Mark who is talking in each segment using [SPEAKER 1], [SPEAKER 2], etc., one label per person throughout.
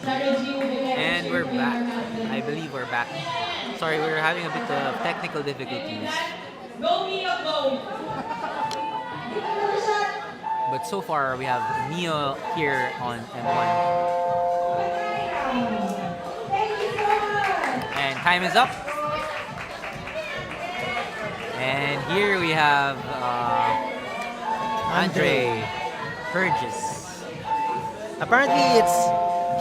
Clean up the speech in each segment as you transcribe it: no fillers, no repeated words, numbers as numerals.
[SPEAKER 1] And we're back. I believe we're back. Sorry, we're having a bit of technical difficulties. But so far, we have Neo here on M1. And time is up. And here we have Andre Purges.
[SPEAKER 2] Apparently,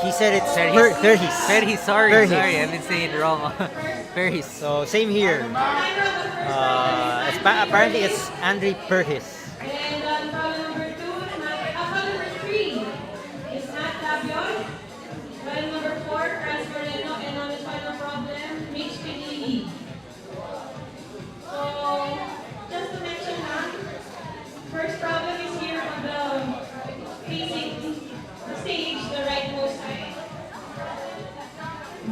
[SPEAKER 2] he said it's
[SPEAKER 1] Perhis.
[SPEAKER 2] Perhis.
[SPEAKER 1] Perhis, sorry,
[SPEAKER 2] Perhis.
[SPEAKER 1] sorry, I've been saying it wrong. Perhis.
[SPEAKER 2] So same here. Apparently, it's Andre Perhis.
[SPEAKER 3] First problem is here on the facing the stage, the rightmost side.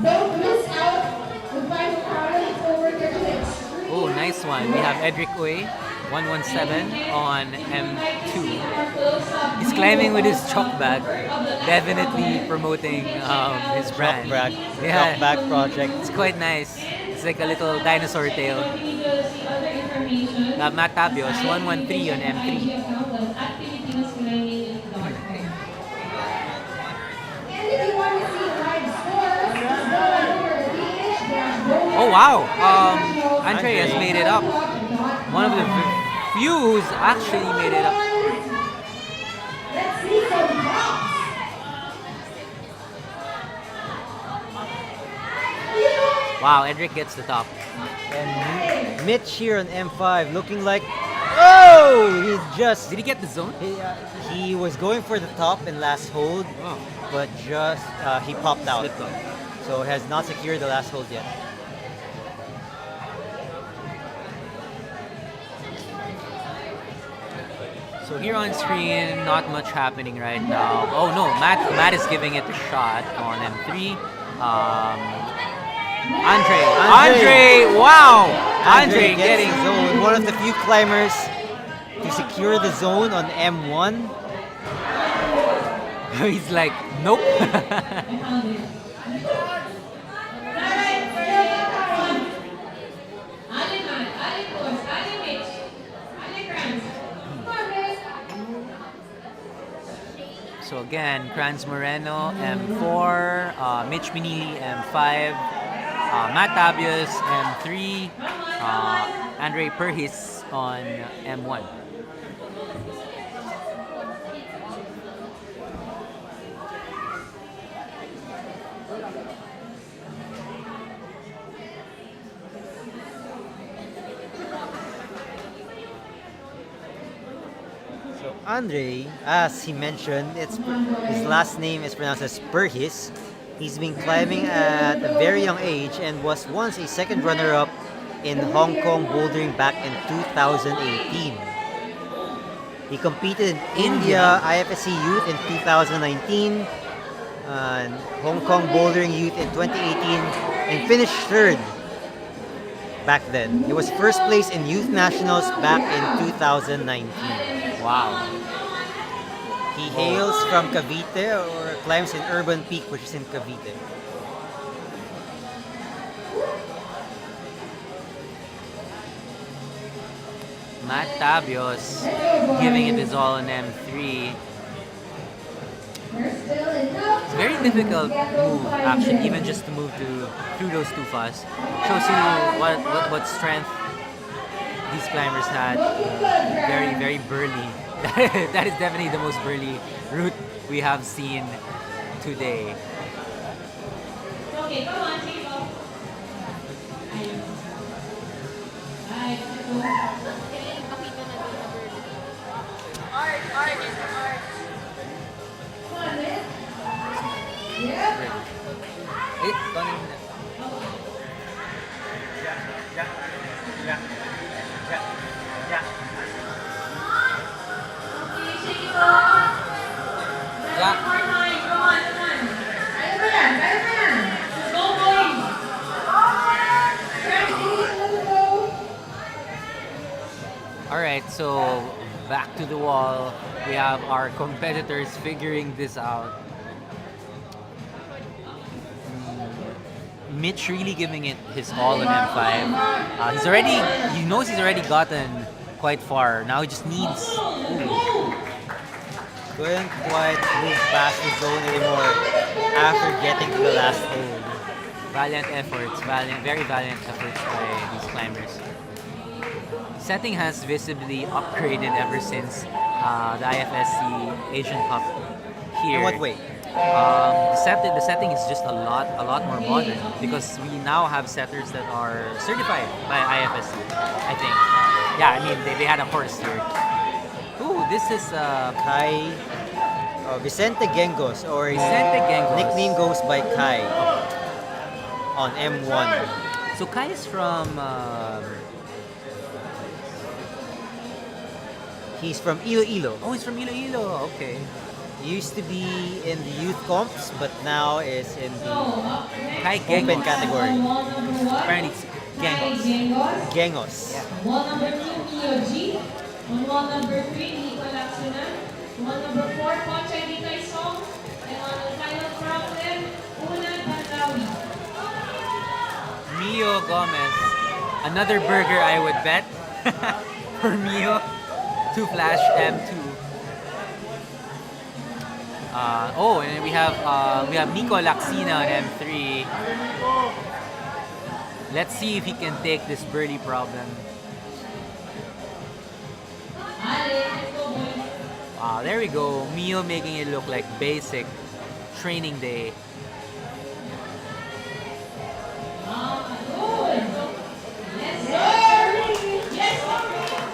[SPEAKER 3] Don't miss out the final problem. It's over 30 minutes.
[SPEAKER 1] Oh, nice one. We have Edric Uy, 117 on M2. He's climbing with his chalk bag, definitely promoting his brand.
[SPEAKER 2] Chalk bag project.
[SPEAKER 1] It's quite nice. It's like a little dinosaur tail. Matt Tabios, 113 on M3. Oh wow! Andre has made it up. One of the few who's actually made it up. Wow, Edric gets the top.
[SPEAKER 2] And Mitch here on M5 looking like, oh,
[SPEAKER 1] Did he get the zone?
[SPEAKER 2] He was going for the top in last hold,
[SPEAKER 1] Oh.
[SPEAKER 2] but just he popped out.
[SPEAKER 1] Slipped off.
[SPEAKER 2] So has not secured the last hold yet.
[SPEAKER 1] So here on screen, not much happening right now. Oh no, Matt is giving it a shot on M3. Andre, wow! Andre
[SPEAKER 2] gets
[SPEAKER 1] getting
[SPEAKER 2] the zone. One of the few climbers to secure the zone on M1.
[SPEAKER 1] He's like, nope. So again, Kranz Moreno, M4, Mitch Minili, M5, Matt Tabias, M3, Andre Perhis on M1.
[SPEAKER 2] So Andre, as he mentioned, his last name is pronounced as Perhis. He's been climbing at a very young age and was once a second runner-up in Hong Kong bouldering back in 2018. He competed in India IFSC Youth in 2019, and Hong Kong Bouldering Youth in 2018, and finished third back then. He was first place in Youth Nationals back in 2019.
[SPEAKER 1] Wow.
[SPEAKER 2] He hails from Cavite or climbs in Urban Peak, which is in Cavite.
[SPEAKER 1] Matt Tabios giving it his all on M3. It's a very difficult move, actually, even just to move through those two fast. Shows you what strength these climbers had. Very, very burly. That is definitely the most burly route we have seen today.
[SPEAKER 3] Okay, come on, take it off.
[SPEAKER 1] Alright, so back to the wall. We have our competitors figuring this out. Mitch really giving it his all on M5. He knows he's already gotten quite far. Now he just needs.
[SPEAKER 2] Couldn't quite move past the zone anymore after getting to the last hold.
[SPEAKER 1] Very valiant efforts by these climbers. Setting has visibly upgraded ever since the IFSC Asian Cup here.
[SPEAKER 2] In what way?
[SPEAKER 1] The setting is just a lot more modern because we now have setters that are certified by IFSC. I think. Yeah, I mean they had a course here. Ooh, this is
[SPEAKER 2] Kai Vicente Gengos, or his
[SPEAKER 1] Vicente Gengos.
[SPEAKER 2] nickname goes by Kai on M1.
[SPEAKER 1] So Kai is from
[SPEAKER 2] He's from Iloilo.
[SPEAKER 1] oh, he's from Iloilo. Okay.
[SPEAKER 2] He used to be in the youth comps, but now is in the
[SPEAKER 1] Kai
[SPEAKER 2] open
[SPEAKER 1] Gengos.
[SPEAKER 2] category.
[SPEAKER 1] Apparently it's Gengos.
[SPEAKER 2] Gengos.
[SPEAKER 1] Yeah.
[SPEAKER 3] Wall number 2, Mio G. On wall number 3, Nico Laxuna. Wall number 4, Poncha Ditay Song. And on the final problem, Unan Bandawi.
[SPEAKER 1] Mio Gomez. Another burger I would bet for Mio. 2 Flash M2. And then we have Nico Laxina on M3. Let's see if he can take this birdie problem. Wow, there we go. Mio making it look like basic training day.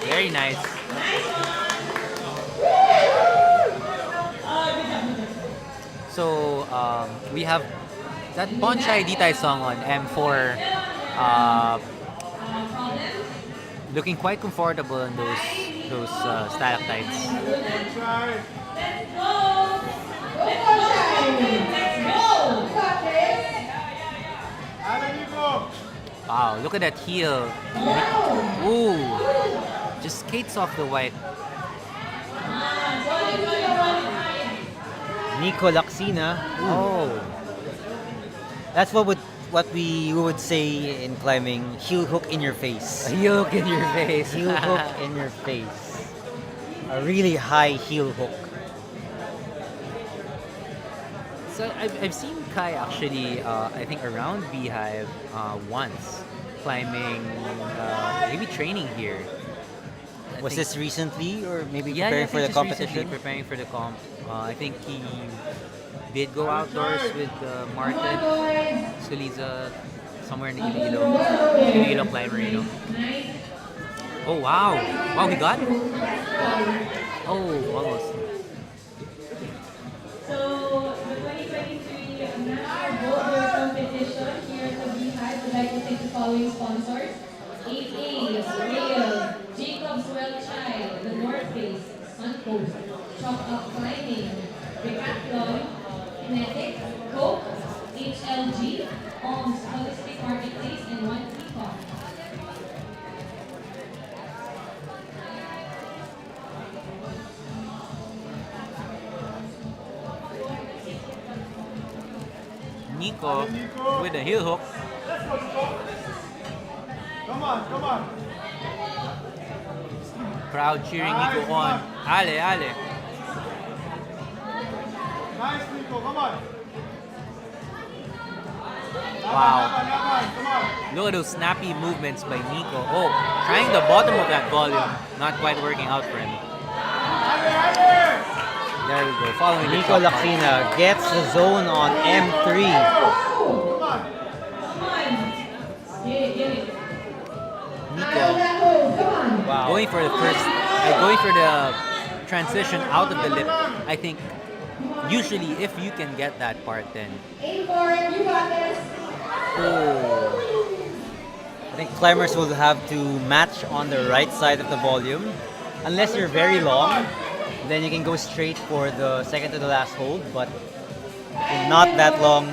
[SPEAKER 1] Very nice. So we have that Bonchai Ditay song on M4, looking quite comfortable in those stalactites. Wow, look at that heel. Ooh, just skates off the white.
[SPEAKER 2] Nico Laxina.
[SPEAKER 1] Oh,
[SPEAKER 2] That's what we would say in climbing. Heel hook in your face.
[SPEAKER 1] a heel hook in your face.
[SPEAKER 2] Heel hook in your face. A really high heel hook.
[SPEAKER 1] So I've seen Kai actually, I think around Beehive once, climbing, maybe training here. I
[SPEAKER 2] Was
[SPEAKER 1] think-
[SPEAKER 2] this recently, or maybe
[SPEAKER 1] Yeah,
[SPEAKER 2] preparing
[SPEAKER 1] I
[SPEAKER 2] for
[SPEAKER 1] think
[SPEAKER 2] the
[SPEAKER 1] just recently
[SPEAKER 2] competition?
[SPEAKER 1] preparing for the comp. I think he did go outdoors with Martin Suliza somewhere in the Iloilo climber, you know. Oh wow! Wow, he got it. Oh, almost.
[SPEAKER 3] So, the 2023 National Boulder Competition here at the Beehive would like to thank the following sponsors. 8A's, Rail, Jacob's Well Child, The North Face, Suncoast, Chalk Up Climbing, Decathlon, Kinetic, Coke, HLG, OMS, Holistic Marketplace, and One Peacock.
[SPEAKER 1] Nico with a heel hook.
[SPEAKER 4] Come on.
[SPEAKER 1] Crowd cheering Nico on. Ale, ale.
[SPEAKER 4] Nice, Nico, come on.
[SPEAKER 1] Wow.
[SPEAKER 4] Come on.
[SPEAKER 1] Look at those snappy movements by Nico. Oh, trying the bottom of that volume. Not quite working out for him. There we go. Following the
[SPEAKER 2] Nico
[SPEAKER 1] chop mark.
[SPEAKER 2] Laxina gets the zone on M3.
[SPEAKER 4] Come on.
[SPEAKER 1] Nico
[SPEAKER 2] Wow.
[SPEAKER 1] going for the transition out of the lip. I think usually if you can get that part, then
[SPEAKER 3] Aim for it, you got this.
[SPEAKER 2] I think climbers will have to match on the right side of the volume. Unless you're very long, then you can go straight for the second to the last hold. But if you're not that long,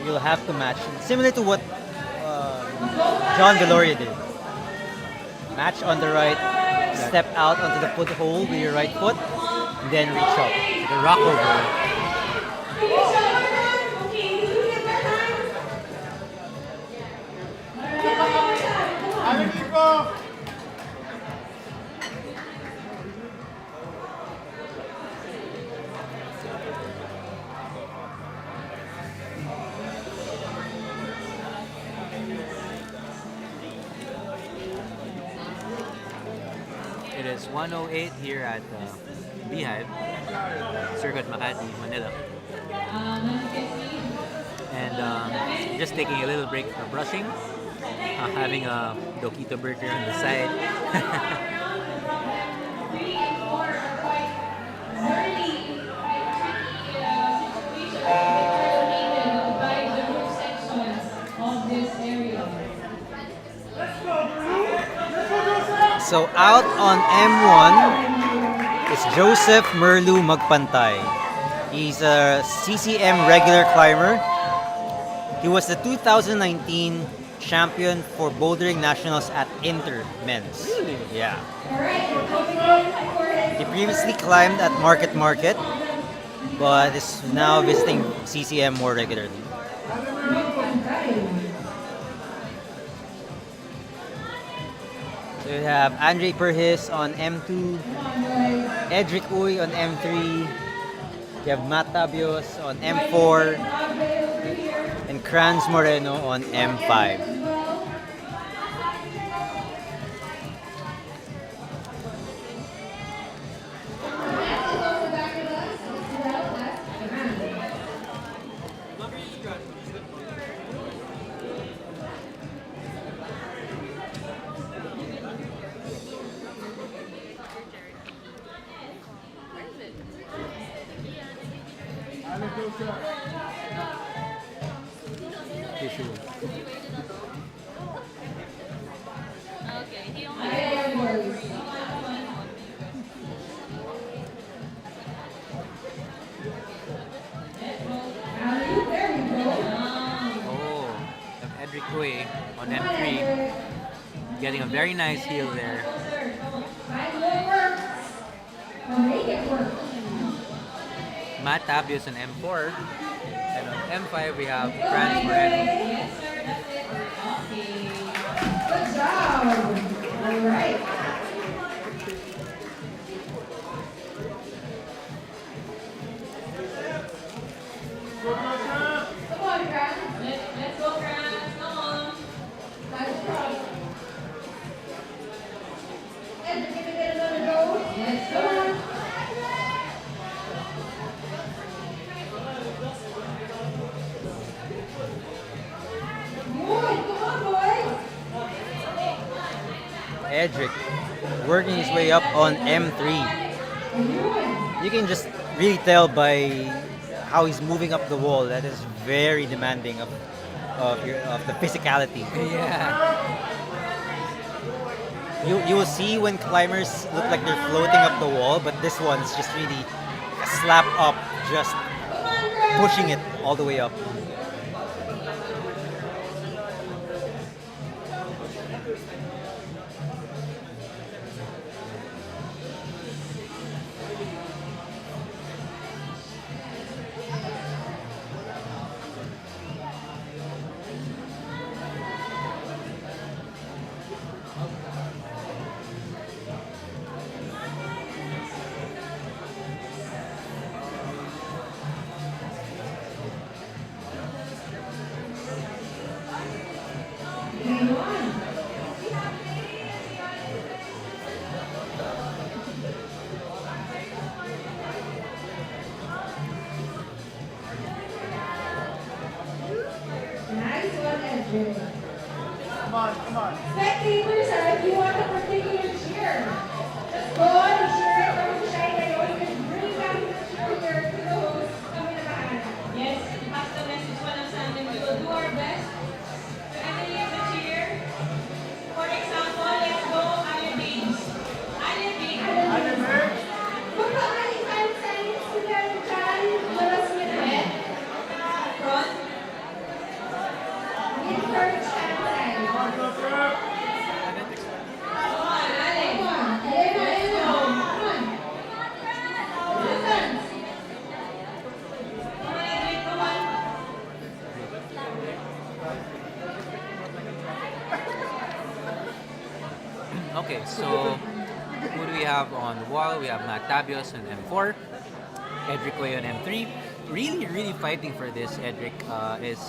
[SPEAKER 2] you'll have to match. Similar to what John Deloria did. Match on the right, step out onto the foothold with your right foot, and then reach up.
[SPEAKER 1] the rock over. is 108 here at Beehive, Circuit Makati, Manila.
[SPEAKER 3] 150.
[SPEAKER 1] And just taking a little break for brushing, having a Dokito burger on the side.
[SPEAKER 3] Three and four are quite early, quite tricky situations. They're located by the roof sections of this area.
[SPEAKER 2] So out on M1 is Joseph Merlu Magpantay. He's a CCM regular climber. He was the 2019 champion for bouldering nationals at Inter Men's.
[SPEAKER 1] Really?
[SPEAKER 2] Yeah.
[SPEAKER 3] Alright, coming in for his
[SPEAKER 2] He previously climbed at Market Market, but is now visiting CCM more regularly. So we have Andre Perhis on M2, Edric Uy on M3, you have Matt Tabios on M4, and Kranz Moreno on M5.
[SPEAKER 1] Oh, Edric Uy on M3, getting a very nice heel there. Matt Tabios on M4, and on M5 we have Franz Moreno.
[SPEAKER 3] Yes, sir, that's it. Okay. Good job. All right. Come on, Grant. Let's go, Grant. Come on. Let's go. And we're gonna get another go. Let's go. Boy, come on, boys.
[SPEAKER 2] Edric working his way up on M3. You can just really tell by how he's moving up the wall that is very demanding of the physicality.
[SPEAKER 1] Yeah.
[SPEAKER 2] You will see when climbers look like they're floating up the wall, but this one's just really a slap up, just pushing it all the way up.
[SPEAKER 3] Nice one, Edric.
[SPEAKER 4] Come on, come on.
[SPEAKER 3] Spectators, if you want a particular cheer, just go on and cheer it from the side. I know you can bring back the cheer here to the host coming back. Yes, pass the message one of Sandem. We will do our best to emulate the cheer. For example, let's go Alien Beans. Alien Beans. Kung maaari tayo sa Instagram channel, malas minute. Front. Encourage tayo tayo. Come on, Allen. Come on. Elena. Come on. Listen. Come on, Edric. Come on.
[SPEAKER 1] Okay, so who do we have on the wall? We have Matt Tabios on M4, Edric Uy on M3. Really fighting for this. Edric is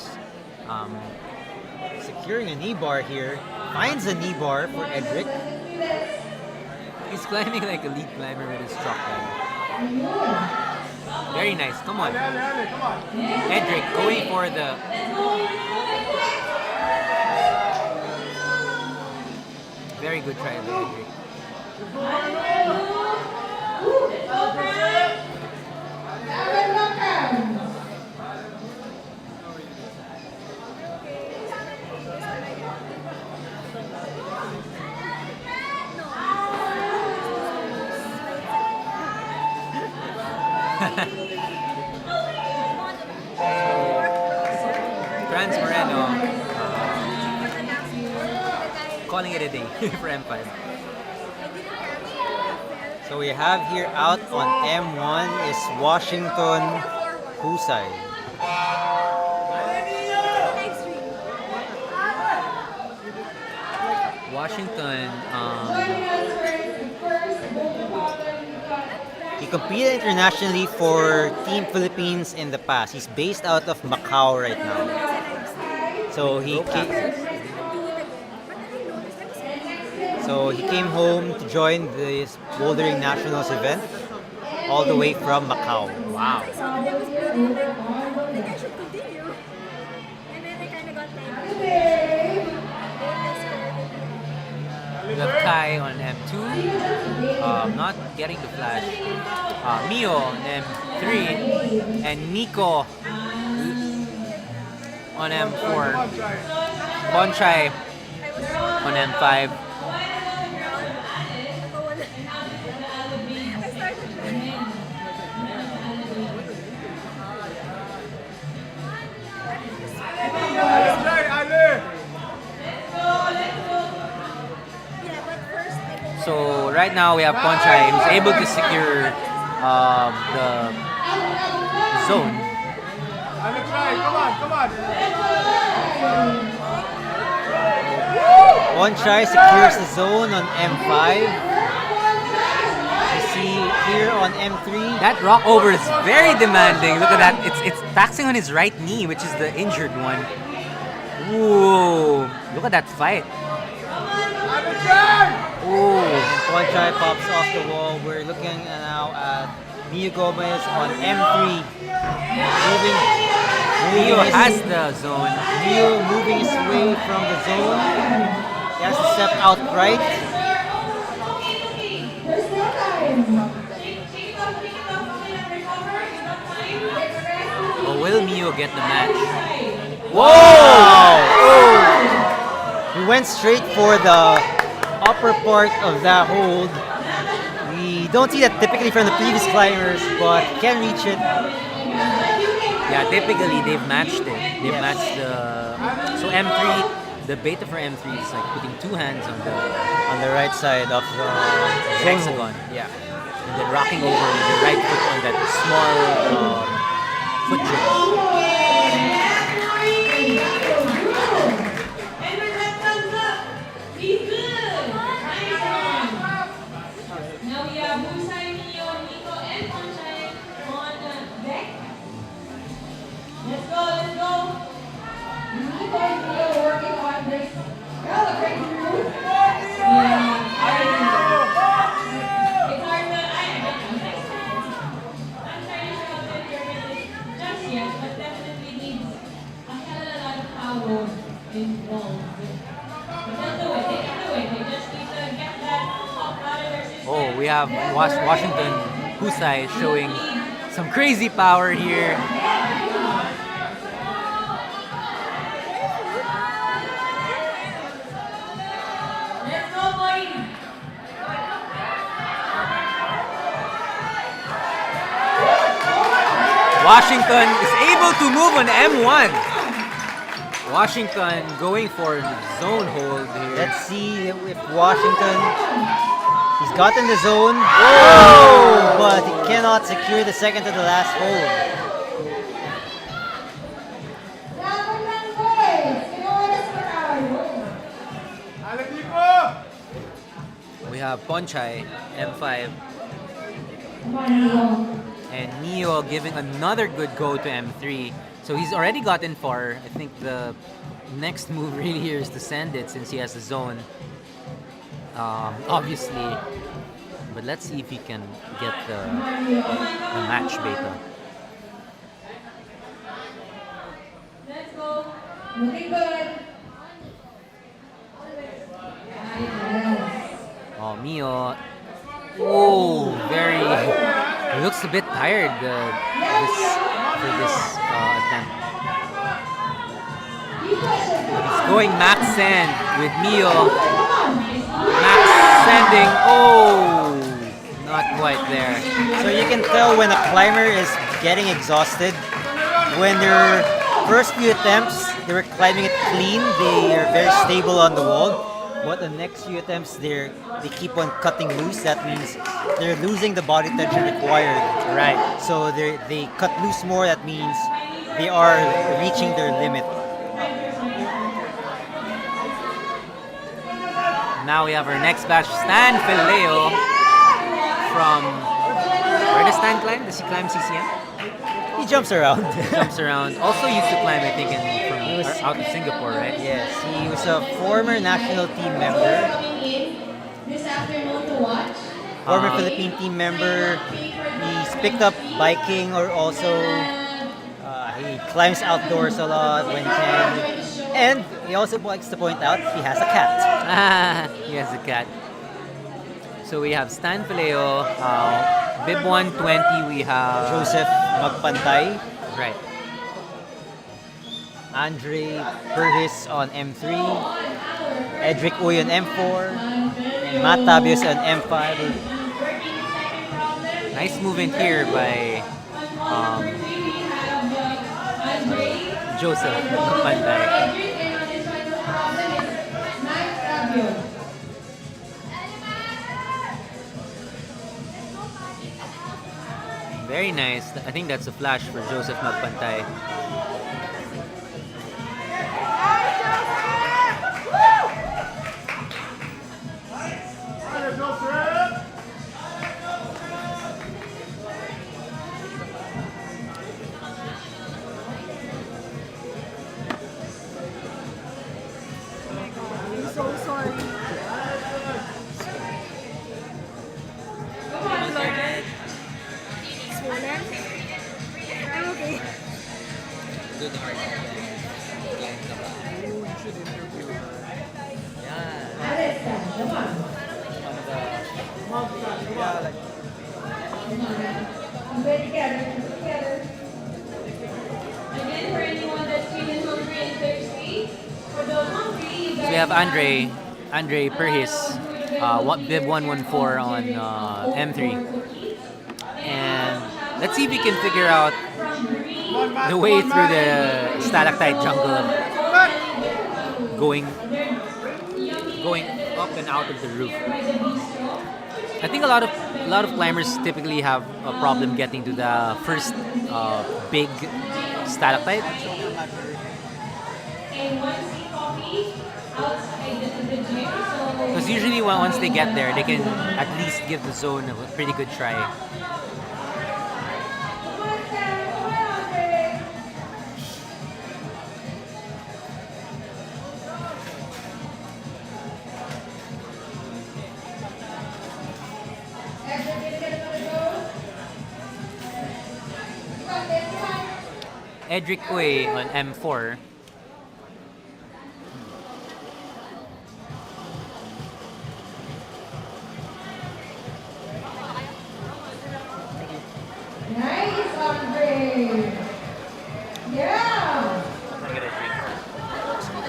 [SPEAKER 2] Securing a knee bar here, finds a knee bar for Edric.
[SPEAKER 1] He's climbing like a lead climber with his chalk line. Very nice. Come on.
[SPEAKER 4] Come on.
[SPEAKER 1] Edric going for the... Very good try by Edric. Franz Moreno calling it a day for M5.
[SPEAKER 2] So we have here out on M1 is Washington Husai.
[SPEAKER 1] Washington,
[SPEAKER 2] He competed internationally for Team Philippines in the past. He's based out of Macau right now. So he came home to join this bouldering nationals event all the way from Macau.
[SPEAKER 1] wow. We have Kai on M2, not getting the flash. Mio on M3, and Nico on M4. Bonchai on M5. So right now we have Ponchai who's able to secure the zone.
[SPEAKER 4] Come on.
[SPEAKER 2] Bonchai secures the zone on M5. You see here on M3.
[SPEAKER 1] That rock over is very demanding. Look at that. It's taxing on his right knee, which is the injured one. Ooh, look at that fight. Ooh.
[SPEAKER 2] Bonchai pops off the wall. We're looking now at Mio Gomez on M3.
[SPEAKER 1] Mio has the zone.
[SPEAKER 2] Mio moving his way from the zone. He has to step out right.
[SPEAKER 1] But will Mio get the match?
[SPEAKER 2] Whoa! He went straight for the upper part of that hold. We don't see that typically from the previous climbers, but can reach it.
[SPEAKER 1] Yeah, typically they've matched it. They've
[SPEAKER 2] Yes.
[SPEAKER 1] matched so M3. The beta for M3 is like putting two hands on the
[SPEAKER 2] right side of the
[SPEAKER 1] hexagon. Yeah, and then rocking over with the right foot on that small foot joint.
[SPEAKER 3] Now we have Husai, Mio, Nico, and Ponchai on deck. Let's go. Nico and Mio working on this. Great move. Yeah. It's hard to, I'm trying to show that you're really just yet, but definitely needs a hell of a lot of power involved. But they'll do it. They can do it. They just need to get that up out of their system.
[SPEAKER 1] Oh, we have Washington Husai showing some crazy power here.
[SPEAKER 3] Let's go, boy.
[SPEAKER 1] Washington is able to move on M1. Washington going for zone hold here.
[SPEAKER 2] Let's see if Washington. He's gotten the zone. Oh! But he cannot secure the second to the last hold.
[SPEAKER 1] We have Ponchai, M5, and Neo giving another good go to M3. So he's already gotten far. I think the next move really here is to send it since he has the zone. Obviously, But let's see if he can get the match beta.
[SPEAKER 3] Let's go. Looking good. Yes.
[SPEAKER 1] Oh, Mio. Oh, very. He looks a bit tired for this attempt. But he's going max send with Mio. Max sending. Oh, not quite there.
[SPEAKER 2] So you can tell when a climber is getting exhausted. When their first few attempts, they were climbing it clean. They are very stable on the wall. But the next few attempts, they keep on cutting loose. That means they're losing the body tension required.
[SPEAKER 1] Right.
[SPEAKER 2] So they cut loose more. That means they are reaching their limit.
[SPEAKER 1] Now we have our next batch, Stan Fileo from. Where does Stan climb? Does he climb CCM?
[SPEAKER 2] He jumps around.
[SPEAKER 1] Jumps around. Also used to climb, I think,
[SPEAKER 2] He was-
[SPEAKER 1] out of Singapore, right?
[SPEAKER 2] Yes, he was a former national team member,
[SPEAKER 3] Coming in this afternoon to watch.
[SPEAKER 2] former Philippine team member. He's picked up biking or also he climbs outdoors a lot when he can. And he also likes to point out he has a cat.
[SPEAKER 1] Ah, he has a cat. So we have Stan Fileo, Bib 120, we have
[SPEAKER 2] Joseph Magpantay,
[SPEAKER 1] Right.
[SPEAKER 2] Andre Perhis on M3, Edric Uy on M4, and Matt Tabios on M5.
[SPEAKER 1] Nice movement here by Joseph Panday. Very nice. I think that's a flash for Joseph Magpantay.
[SPEAKER 5] I'm so sorry. Swollen? I'm okay.
[SPEAKER 1] Good heart. You should interview her. Yeah.
[SPEAKER 3] Again, for anyone that's feeling hungry and thirsty, for the hungry,
[SPEAKER 1] So we have Andre Perhis, Bib 114 on M3. And let's see if we can figure out the way through the stalactite jungle of going up and out of the roof. I think a lot of climbers typically have a problem getting to the first big stalactite.
[SPEAKER 3] and one seat coffee outside the gym. So
[SPEAKER 1] Because usually once they get there, they can at least give the zone a pretty good try. Edric Uy on M4.
[SPEAKER 3] nice, Andre. Yeah.
[SPEAKER 1] Wanna get a drink?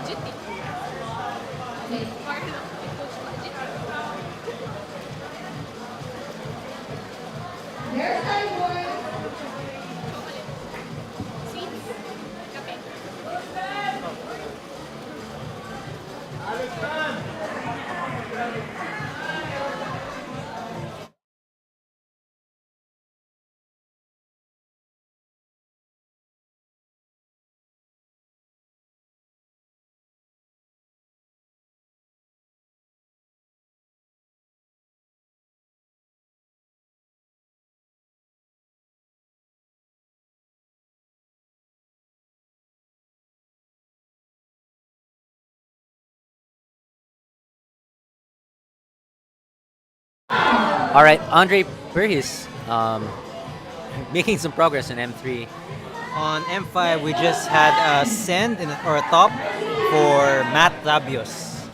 [SPEAKER 3] There's time, boy.
[SPEAKER 1] All right, Andre Burgess, making some progress in M3.
[SPEAKER 2] On M5, we just had a send or a top for Matt Labios.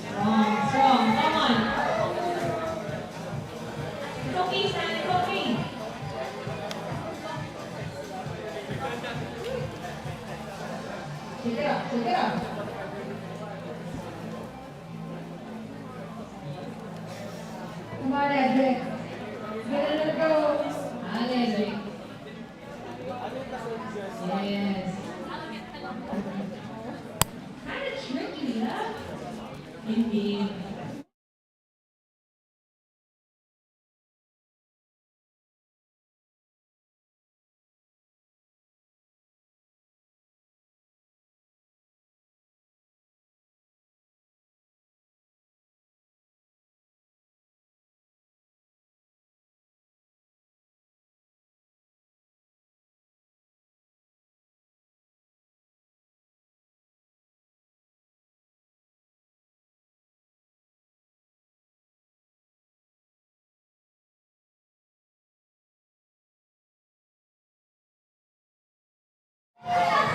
[SPEAKER 3] Strong, strong. Come on. It's okay, Stan. It's okay. Check it out. Check it out. Come on, Edric. Get it, go. And Edric. Yes. Kind of tricky, huh? Indeed.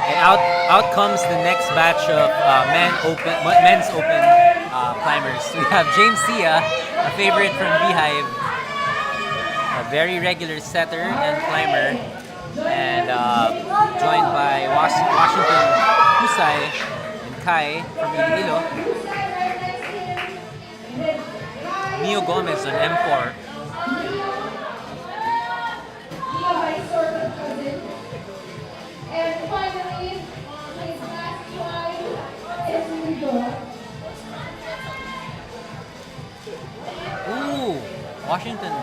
[SPEAKER 1] And out comes the next batch of men's open climbers. We have James Sia, a favorite from Beehive, a very regular setter and climber, and joined by Washington Husay and Kai from Iloilo. Mio Gomez on M4.
[SPEAKER 3] And finally, his last climb is Nico.
[SPEAKER 1] Ooh, Washington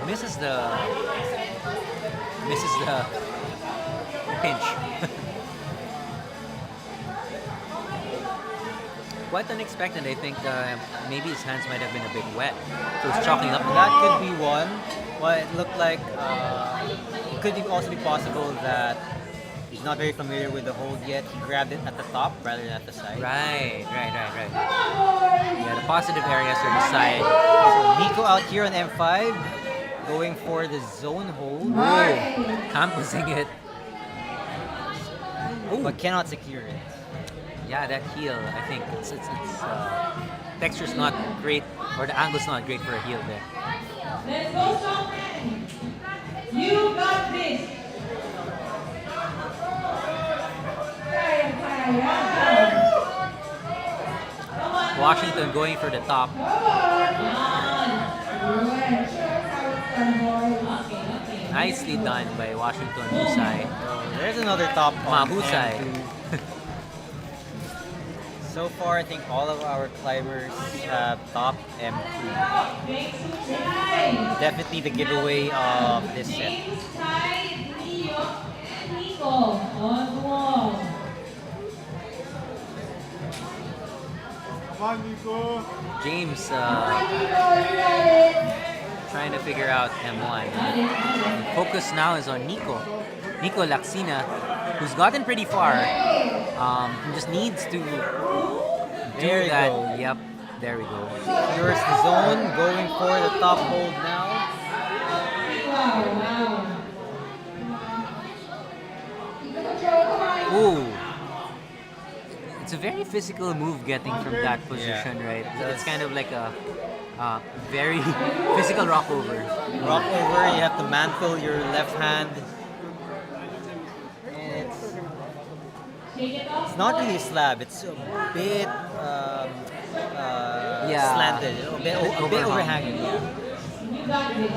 [SPEAKER 1] misses the pinch. Quite unexpected. I think maybe his hands might have been a bit wet, so it's chalking up.
[SPEAKER 2] That could be one. Well, it looked like it could also be possible that he's not very familiar with the hold yet. He grabbed it at the top rather than at the side.
[SPEAKER 1] Right. Yeah, the positive areas are the side.
[SPEAKER 2] So Nico out here on M5, going for the zone hold,
[SPEAKER 1] Ooh, campusing it.
[SPEAKER 2] but cannot secure it.
[SPEAKER 1] Yeah, that heel. I think it's texture's not great, or the angle's not great for a heel there.
[SPEAKER 3] Let's go, strong man. You got this. Come on.
[SPEAKER 1] Washington going for the top.
[SPEAKER 3] Come on. Good. Show us how it's done, boys. Okay.
[SPEAKER 1] Nicely done by Washington Husay.
[SPEAKER 2] So there's another top on
[SPEAKER 1] Mahusay.
[SPEAKER 2] M2. So far, I think all of our climbers have top M2.
[SPEAKER 3] Thanks to Ty.
[SPEAKER 2] Definitely the giveaway of this set.
[SPEAKER 3] James, Ty, Leo, and Nico on the wall.
[SPEAKER 4] Come on, Nico.
[SPEAKER 1] James
[SPEAKER 3] Nico, you got it.
[SPEAKER 1] trying to figure out M1. The focus now is on Nico Laxina, who's gotten pretty far. He just needs to do
[SPEAKER 2] There you
[SPEAKER 1] that.
[SPEAKER 2] go.
[SPEAKER 1] Yep, there we go.
[SPEAKER 2] Here's the zone, going for the top hold now.
[SPEAKER 3] Wow. Keep the control, come on.
[SPEAKER 1] Ooh. It's a very physical move getting from that position, right? It's kind of like a very physical rock over.
[SPEAKER 2] Rock over, you have to mantle your left hand. And it's not really a slab, it's a bit
[SPEAKER 1] Yeah.
[SPEAKER 2] slanted, a bit
[SPEAKER 1] Overhung.
[SPEAKER 2] overhanging. Yeah.
[SPEAKER 3] You got this.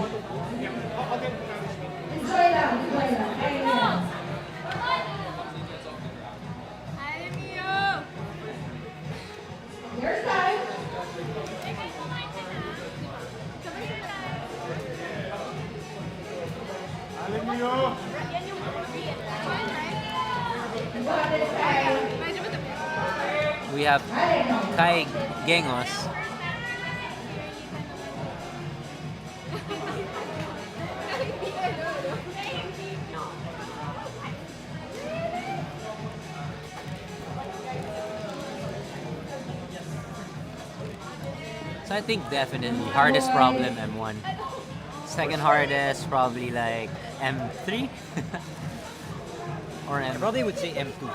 [SPEAKER 3] Enjoy that. Here's time.
[SPEAKER 4] Alam niyo.
[SPEAKER 3] You got this, Ty.
[SPEAKER 1] We have Kai Gengos. So I think definitely hardest problem M1. Second hardest probably like M3 or
[SPEAKER 2] I
[SPEAKER 1] M.
[SPEAKER 2] probably would say M2.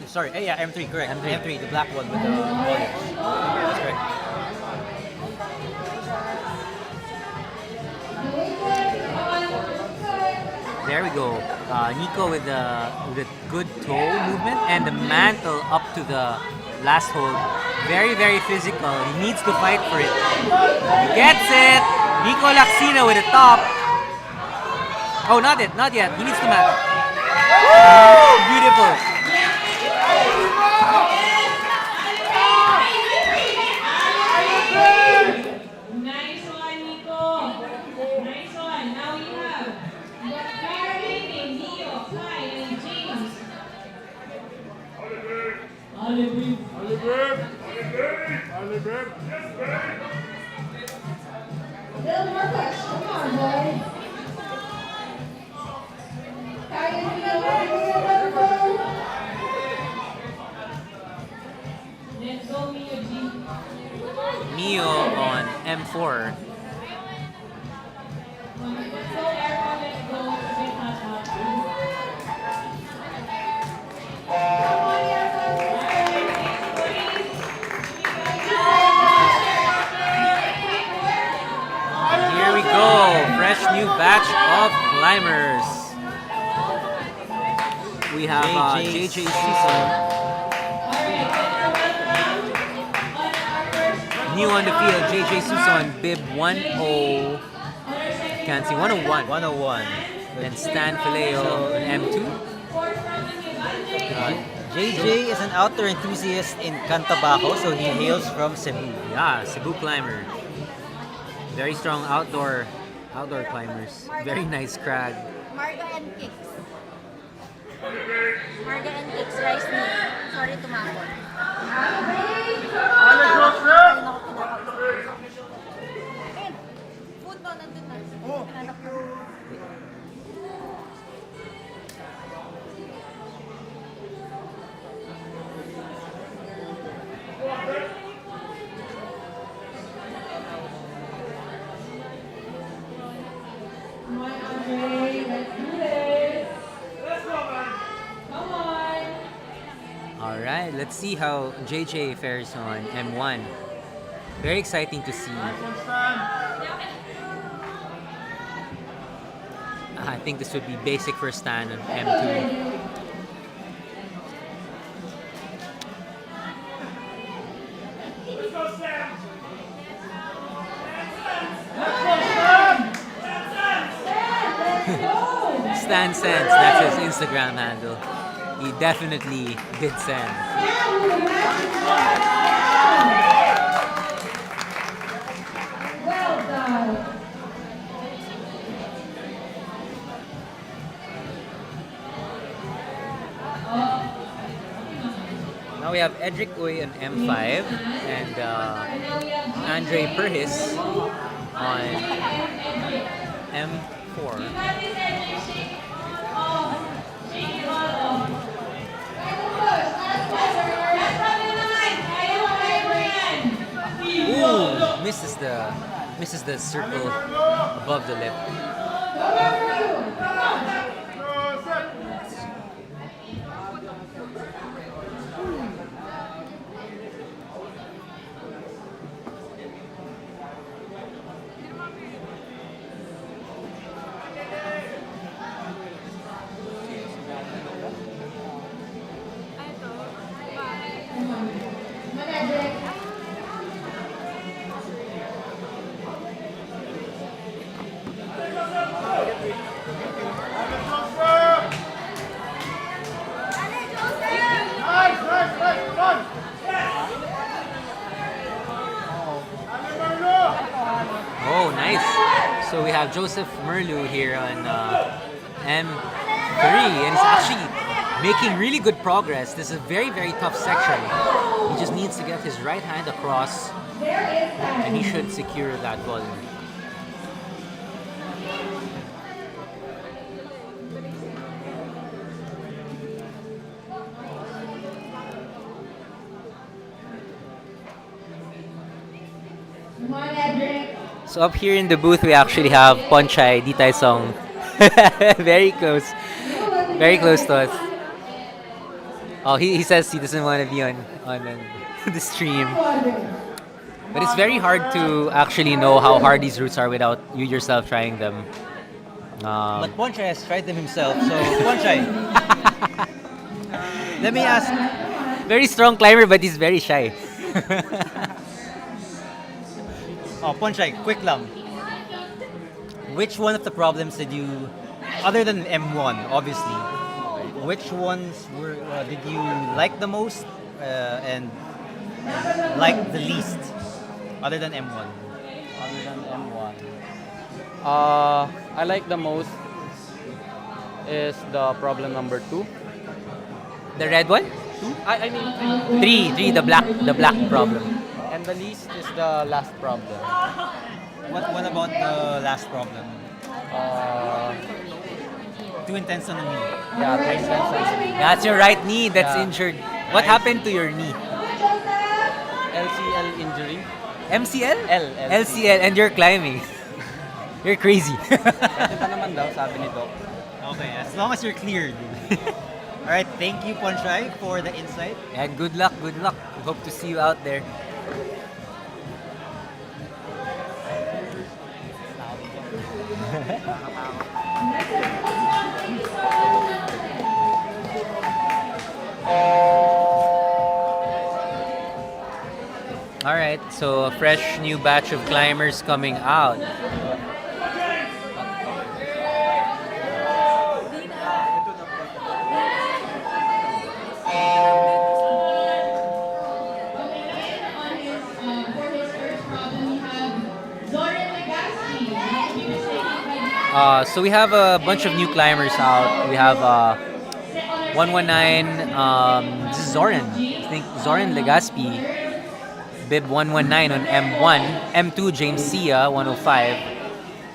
[SPEAKER 2] Sorry, yeah, M3, correct.
[SPEAKER 1] M3.
[SPEAKER 2] M3, the black one with the volumes. That's correct.
[SPEAKER 1] There we go. Nico with the good toe movement and the mantle up to the last hold. Very, very physical. He needs to fight for it. He gets it. Nico Laxina with the top. Oh, not yet. He needs to match. Beautiful.
[SPEAKER 3] Nice one, Nico. Nice one. Now we have the pair remaining, Neo, Kai, and James. Olive.
[SPEAKER 6] Little more push. Come on, boys. Kaya niyo yung
[SPEAKER 3] Let's go, Mio G.
[SPEAKER 1] Mio on M4.
[SPEAKER 3] Let's go, Errol. Let's go. Bit hot.
[SPEAKER 1] Here we go. Fresh new batch of climbers. We have JJ Susan. New on the field, JJ Susan, bib 10. Can't see 101.
[SPEAKER 2] 101.
[SPEAKER 1] Then Stan Fileo on M2.
[SPEAKER 2] JJ is an outdoor enthusiast in Cantabaco, so he hails from Cebu.
[SPEAKER 1] Yeah, Cebu climber. Very strong outdoor climbers. Very nice crag.
[SPEAKER 5] Marga and Kicks. Marga and Kicks, rice meal. Sorry, tumapon.
[SPEAKER 4] Ale Joseph!
[SPEAKER 5] Ayun ako pinapag. Ayun, food ba? Nandun na. Hanap ko.
[SPEAKER 3] Come on, Andre. Let's do this. Come on.
[SPEAKER 1] All right, let's see how JJ fares on M1. Very exciting to see. I think this would be basic for Stan on M2. Stan Sense, that's his Instagram handle. He definitely did send.
[SPEAKER 3] Well done.
[SPEAKER 1] Now we have Edric Uy on M5 and Andre Perhis on M4. Ooh, misses the circle above the lip. Oh, nice. So we have Joseph Merlu here on M3, and he's actually making really good progress. This is a very, very tough section. He just needs to get his right hand across, and he should secure that volume.
[SPEAKER 6] Edric.
[SPEAKER 1] So up here in the booth, we actually have Ponchai, Ditay Song. Very close. Very close to us. Oh, he says he doesn't want to be on the stream. But it's very hard to actually know how hard these routes are without you yourself trying them.
[SPEAKER 2] But Ponchai has tried them himself, so Ponchai. Let me ask.
[SPEAKER 1] Very strong climber, but he's very shy.
[SPEAKER 2] Oh, Ponchai, quick lang. Which one of the problems did you, other than M1, obviously, which ones did you like the most and like the least, other than M1?
[SPEAKER 7] Other than M1. I like the most is the problem number 2.
[SPEAKER 1] The red one?
[SPEAKER 7] I mean,
[SPEAKER 1] Three, the black problem.
[SPEAKER 7] and the least is the last problem.
[SPEAKER 2] What about the last problem?
[SPEAKER 7] Uh,
[SPEAKER 2] Too intense on the knee.
[SPEAKER 7] yeah, twice sensory.
[SPEAKER 1] That's your right knee that's
[SPEAKER 7] Yeah.
[SPEAKER 1] injured. What happened to your knee?
[SPEAKER 7] LCL injury.
[SPEAKER 1] MCL?
[SPEAKER 7] L.
[SPEAKER 1] LCL, and you're climbing. You're crazy.
[SPEAKER 7] Pwede pa naman daw, sabi nito.
[SPEAKER 2] Okay, as long as you're cleared. All right, thank you, Ponchai, for the insight.
[SPEAKER 1] And good luck, good luck. We hope to see you out there. All right, so a fresh new batch of climbers coming out.
[SPEAKER 3] For his first problem, we have Zoran Legaspi. Not to be mistaken by
[SPEAKER 1] So we have a bunch of new climbers out. We have 119, this is Zoran. I think Zoran Legaspi, bib 119 on M1. M2, James Sia, 105.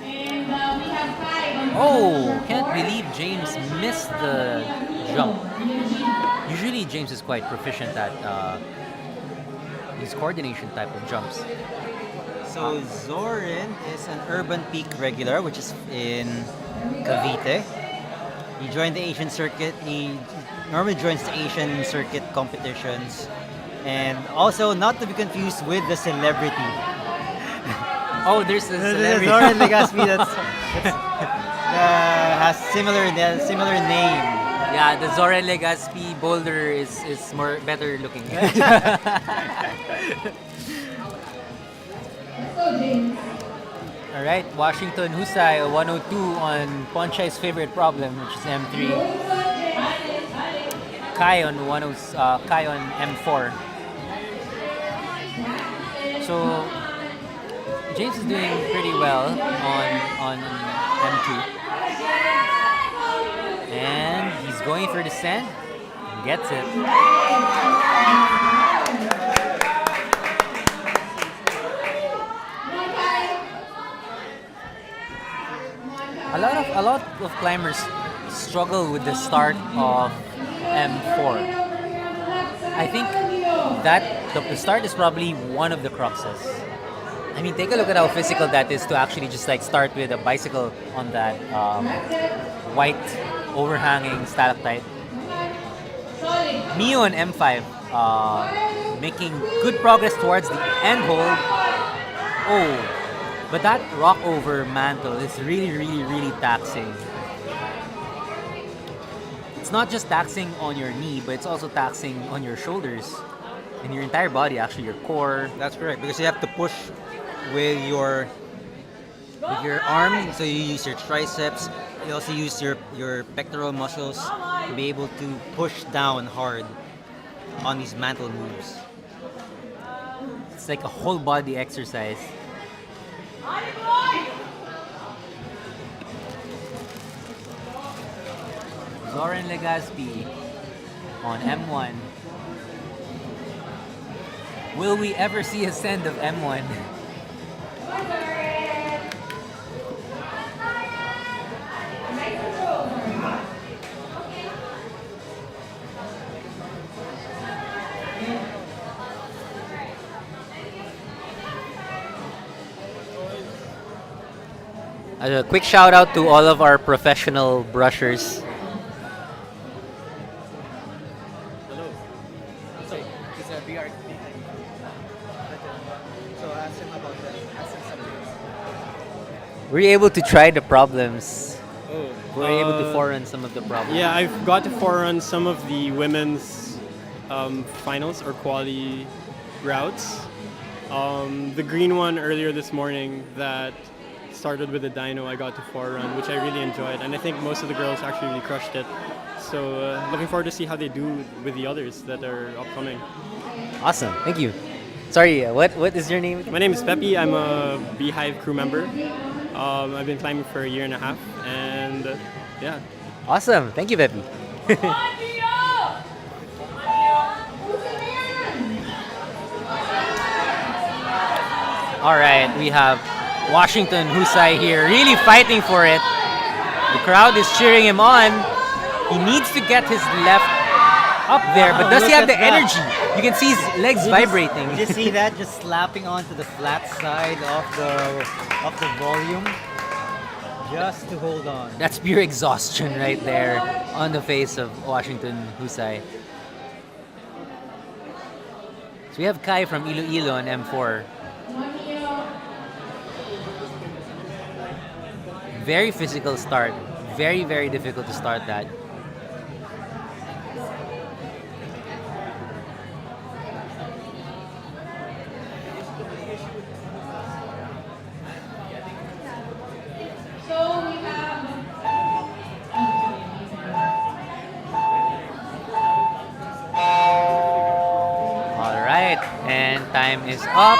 [SPEAKER 3] And we have Kai on
[SPEAKER 1] Oh, can't believe James missed the jump. Usually James is quite proficient at these coordination type of jumps.
[SPEAKER 2] So Zoran is an Urban Peak regular, which is in Cavite. He joined the Asian circuit. He normally joins the Asian circuit competitions, and also not to be confused with the celebrity.
[SPEAKER 1] Oh, there's a
[SPEAKER 2] There's
[SPEAKER 1] celebrity.
[SPEAKER 2] Zoran Legaspi that's has similar name.
[SPEAKER 1] Yeah, the Zoran Legaspi Boulder is more better looking.
[SPEAKER 6] Let's go, James.
[SPEAKER 1] All right, Washington Husay 102 on Ponchai's favorite problem, which is M3. Kai on Kai on M4. So James is doing pretty well on M2, and he's going for descent. Gets it. A lot of climbers struggle with the start of M4. I think that the start is probably one of the cruxes. I mean, take a look at how physical that is to actually just like start with a bicycle on that white overhanging stalactite. Mio on M5 making good progress towards the end hold. Oh, but that rock over mantle is really taxing. It's not just taxing on your knee, but it's also taxing on your shoulders and your entire body, actually, your core.
[SPEAKER 2] That's correct, because you have to push with your arm. So you use your triceps. You also use your pectoral muscles to be able to push down hard on these mantle moves.
[SPEAKER 1] It's like a whole body exercise. Zoran Legaspi on M1. Will we ever see a send of M1?
[SPEAKER 2] A quick shout out to all of our professional brushers.
[SPEAKER 7] Hello. So, it's a BR. So ask him about that. Ask him something.
[SPEAKER 2] Were you able to try the problems?
[SPEAKER 8] Oh,
[SPEAKER 2] Were you able to forerun some of the problems?
[SPEAKER 8] yeah, I've got to forerun some of the women's finals or quali routes. The green one earlier this morning that started with the dyno, I got to forerun, which I really enjoyed, and I think most of the girls actually really crushed it. So looking forward to see how they do with the others that are upcoming.
[SPEAKER 2] Awesome. Thank you. Sorry, what is your name?
[SPEAKER 8] My name is Pepe. I'm a Beehive crew member. I've been climbing for a year and a half, and yeah.
[SPEAKER 2] Awesome. Thank you, Pepe. All right, we have Washington Husai here, really fighting for it. The crowd is cheering him on. He needs to get his left up there, but does he have the energy? You can see his legs vibrating. Did you see that? Just slapping onto the flat side of the volume, just to hold on.
[SPEAKER 1] That's pure exhaustion right there on the face of Washington Husai. So we have Kai from Iloilo on M4. Very physical start. Very, very difficult to start that.
[SPEAKER 3] So we have.
[SPEAKER 1] All right, and time is up.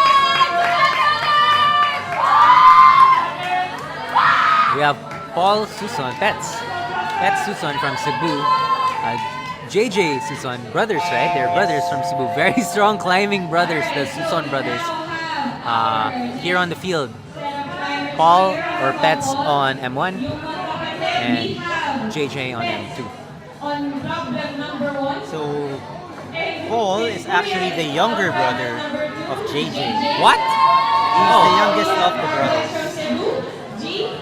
[SPEAKER 1] We have Paul Suson, Pets Suson from Cebu. JJ Suson, brothers, right? They're brothers from Cebu. Very strong climbing brothers, the Suson brothers. Here on the field, Paul or Pets on M1 and JJ on M2.
[SPEAKER 3] On problem number 1.
[SPEAKER 2] So Paul is actually the younger brother of JJ.
[SPEAKER 1] What?
[SPEAKER 2] He's the youngest of the brothers.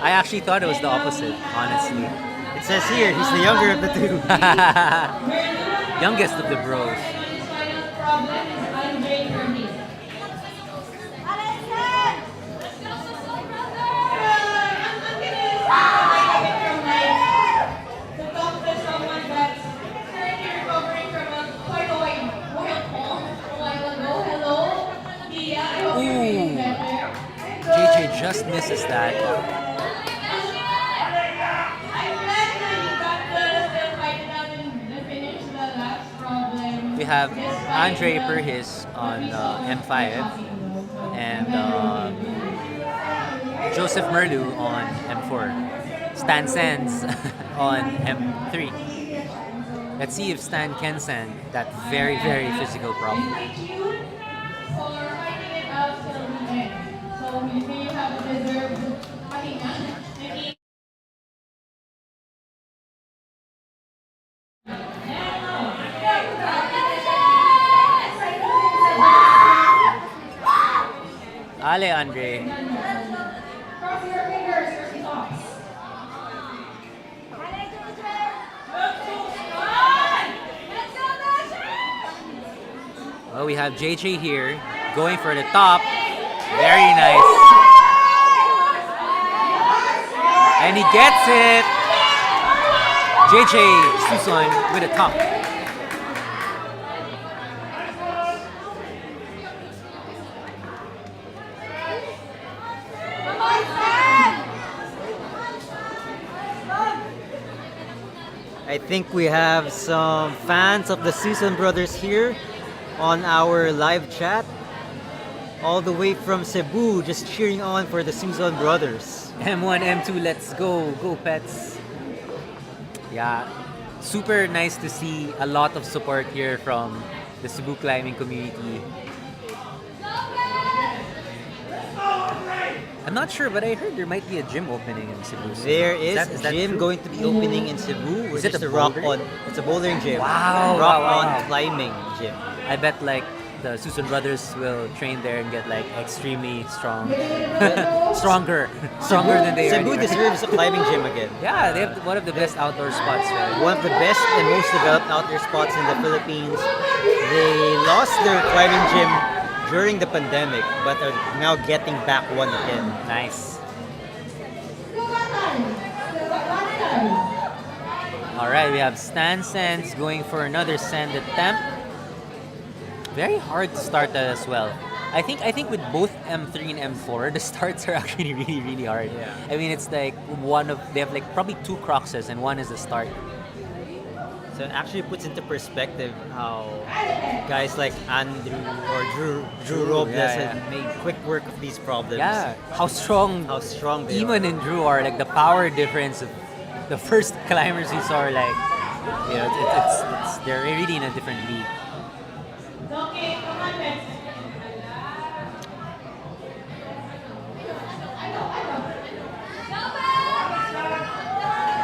[SPEAKER 1] I actually thought it was the opposite, honestly.
[SPEAKER 2] It says here he's the younger of the two.
[SPEAKER 1] Youngest of the bros.
[SPEAKER 3] Final problem is Andre Hermes. To talk to someone that's currently recovering from quite a wild fall a while ago. Hello, Dia. I hope you're feeling better.
[SPEAKER 1] JJ just misses that. We have Andre Perhis on M5 and Joseph Merlu on M4. Stan Sands on M3. Let's see if Stan can send that very, very physical problem.
[SPEAKER 3] Thank you for fighting it out till the end. So you may have deserved pahinga.
[SPEAKER 1] Ale, Andre.
[SPEAKER 3] Cross your fingers for the tops.
[SPEAKER 1] Well, we have JJ here going for the top. Very nice. And he gets it. JJ Suson with a top.
[SPEAKER 2] I think we have some fans of the Susan brothers here on our live chat. All the way from Cebu, just cheering on for the Susan brothers.
[SPEAKER 1] M1, M2, let's go. Go, Pets. Yeah, super nice to see a lot of support here from the Cebu climbing community. I'm not sure, but I heard there might be a gym opening in Cebu.
[SPEAKER 2] There is
[SPEAKER 1] that
[SPEAKER 2] a gym
[SPEAKER 1] true?
[SPEAKER 2] going to be opening in Cebu.
[SPEAKER 1] Is it
[SPEAKER 2] It's
[SPEAKER 1] a
[SPEAKER 2] a rock
[SPEAKER 1] bouldering?
[SPEAKER 2] on. It's a bouldering gym.
[SPEAKER 1] Wow,
[SPEAKER 2] Rock
[SPEAKER 1] wow,
[SPEAKER 2] on
[SPEAKER 1] wow.
[SPEAKER 2] climbing gym.
[SPEAKER 1] I bet like the Susan brothers will train there and get like extremely strong, stronger than they
[SPEAKER 2] Cebu
[SPEAKER 1] already are.
[SPEAKER 2] deserves a climbing gym again.
[SPEAKER 1] Yeah, they have one of the best outdoor spots, right?
[SPEAKER 2] One of the best and most developed outdoor spots in the Philippines. They lost their climbing gym during the pandemic, but are now getting back one again.
[SPEAKER 1] Nice.
[SPEAKER 6] Go button. Go button.
[SPEAKER 1] All right, we have Stan Sands going for another sand attempt. Very hard to start that as well. I think with both M3 and M4, the starts are actually really hard.
[SPEAKER 2] Yeah.
[SPEAKER 1] I mean, it's like they have like probably 2 croxes and one is the start.
[SPEAKER 2] So it actually puts into perspective how guys like Andrew or Drew Robles
[SPEAKER 1] yeah.
[SPEAKER 2] have made quick work of these problems.
[SPEAKER 1] Yeah, how strong
[SPEAKER 2] they
[SPEAKER 1] Eamon
[SPEAKER 2] are.
[SPEAKER 1] and Drew are. Like the power difference of the first climbers we saw are like, you know, it's they're really in a different league.
[SPEAKER 3] Okay, come on, next.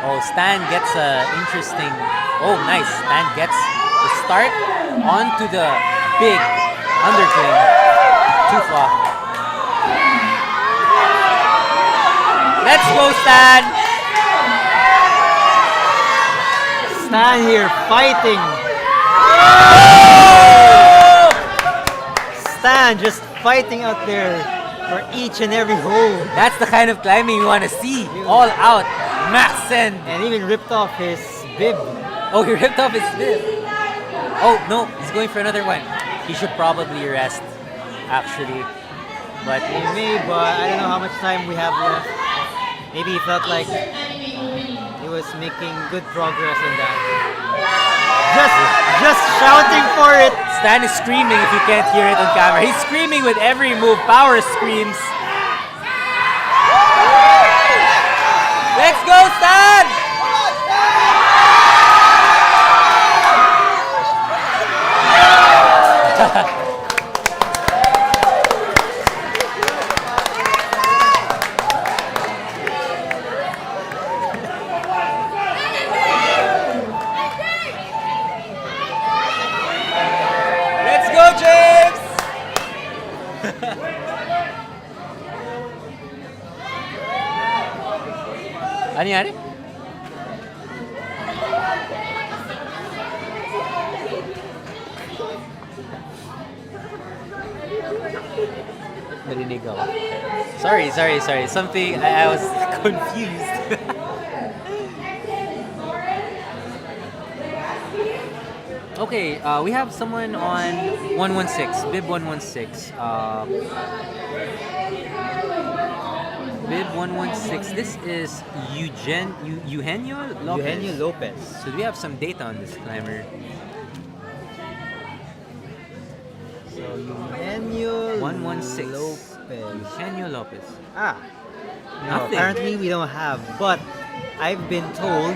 [SPEAKER 1] Oh, Stan gets a interesting. Oh, nice. Stan gets the start onto the big undercling. Too far. Let's go, Stan.
[SPEAKER 2] Stan here fighting. Stan just fighting out there for each and every hole.
[SPEAKER 1] That's the kind of climbing you want to see. All out. Max send.
[SPEAKER 2] And even ripped off his bib.
[SPEAKER 1] Oh, he ripped off his bib. Oh, no. He's going for another one. He should probably rest, actually. But
[SPEAKER 2] He may, but I don't know how much time we have left. Maybe he felt like he was making good progress in that. Just shouting for it.
[SPEAKER 1] Stan is screaming if you can't hear it on camera. He's screaming with every move. Power screams. Let's go, Stan! Let's go, James! Ano nangyari? Narinig ako. Sorry. Something, I was confused. Okay, we have someone on 116, bib 116. Bib 116. This is Eugenio Lopez.
[SPEAKER 2] Eugenio Lopez.
[SPEAKER 1] So do we have some data on this climber?
[SPEAKER 2] So Eugenio
[SPEAKER 1] 116.
[SPEAKER 2] Lopez.
[SPEAKER 1] Eugenio Lopez.
[SPEAKER 2] No,
[SPEAKER 1] Nothing.
[SPEAKER 2] apparently we don't have. But I've been told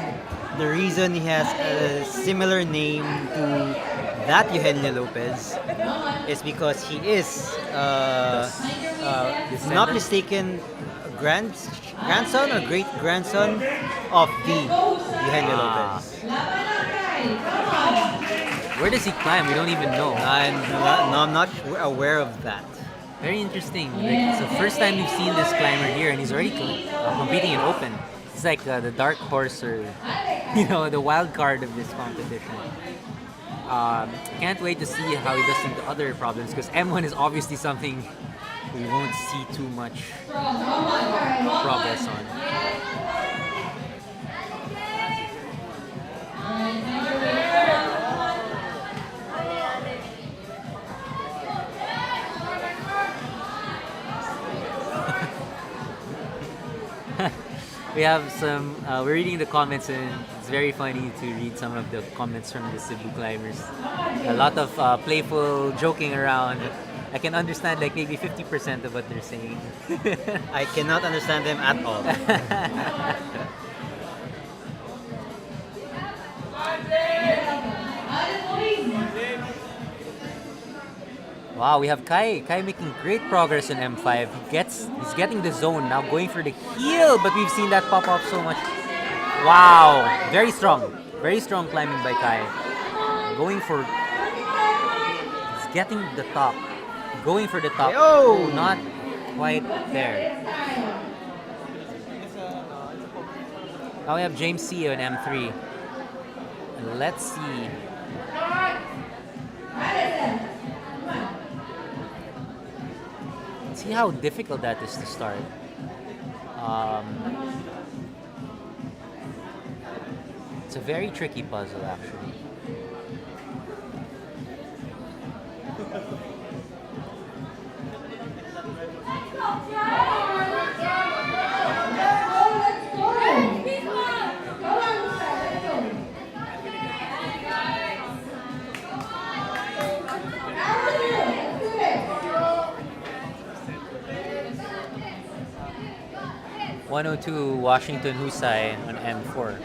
[SPEAKER 2] the reason he has a similar name to that Eugenio Lopez is because he is, if not mistaken, grandson or great grandson of the Eugenio Lopez.
[SPEAKER 1] Where does he climb? We don't even know.
[SPEAKER 2] I'm not aware of that.
[SPEAKER 1] Very interesting. Like, it's the first time we've seen this climber here, and he's already competing in open. It's like the dark horse or, the wild card of this competition. Can't wait to see how he does in the other problems, because M1 is obviously something we won't see too much progress on. We have some, we're reading the comments, and it's very funny to read some of the comments from the Cebu climbers. A lot of playful joking around. I can understand like maybe 50% of what they're saying.
[SPEAKER 2] I cannot understand them at all.
[SPEAKER 1] Wow, we have Kai. Kai making great progress in M5. He's getting the zone now, going for the heel, but we've seen that pop up so much. Wow, very strong climbing by Kai. He's getting the top, going for the top.
[SPEAKER 2] Oh!
[SPEAKER 1] Not quite there. Now we have James C on M3. And let's see. See how difficult that is to start. It's a very tricky puzzle, actually. (102) Washington Husay on M4.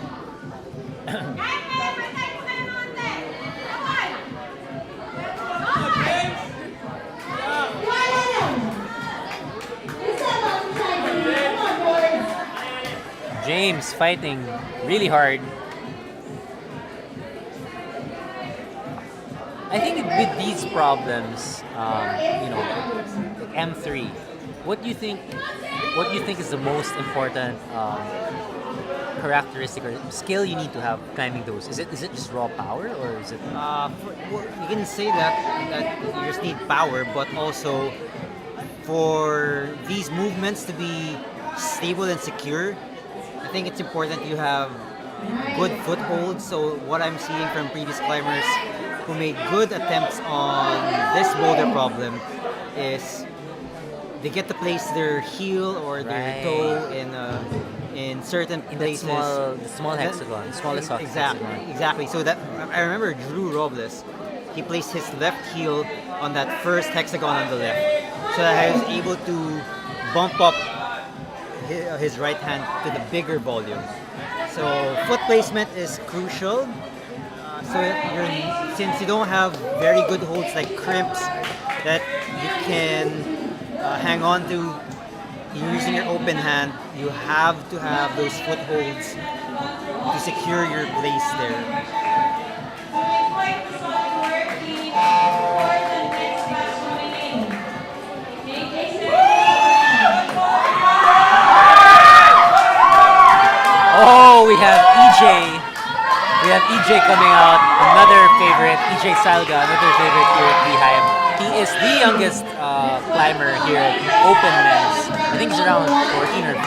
[SPEAKER 1] James fighting really hard. I think with these problems, like M3, what do you think? What do you think is the most important characteristic or skill you need to have climbing those? Is it just raw power or is it?
[SPEAKER 2] You can say that you just need power, but also for these movements to be stable and secure, I think it's important you have good foothold. So what I'm seeing from previous climbers who made good attempts on this boulder problem is they get to place their heel or their toe in certain places.
[SPEAKER 1] The small hexagon, smallest hexagon.
[SPEAKER 2] Exactly. So that I remember Drew Robles, he placed his left heel on that first hexagon on the left, so that I was able to bump up his right hand to the bigger volume. So foot placement is crucial. Since you don't have very good holds like crimps that you can hang on to using your open hand, you have to have those footholds to secure your place there.
[SPEAKER 1] Oh, we have EJ. We have EJ coming out. Another favorite, EJ Salga, another favorite here at Beehive. He is the youngest climber here at Open Men's. I think he's around 14 or 15.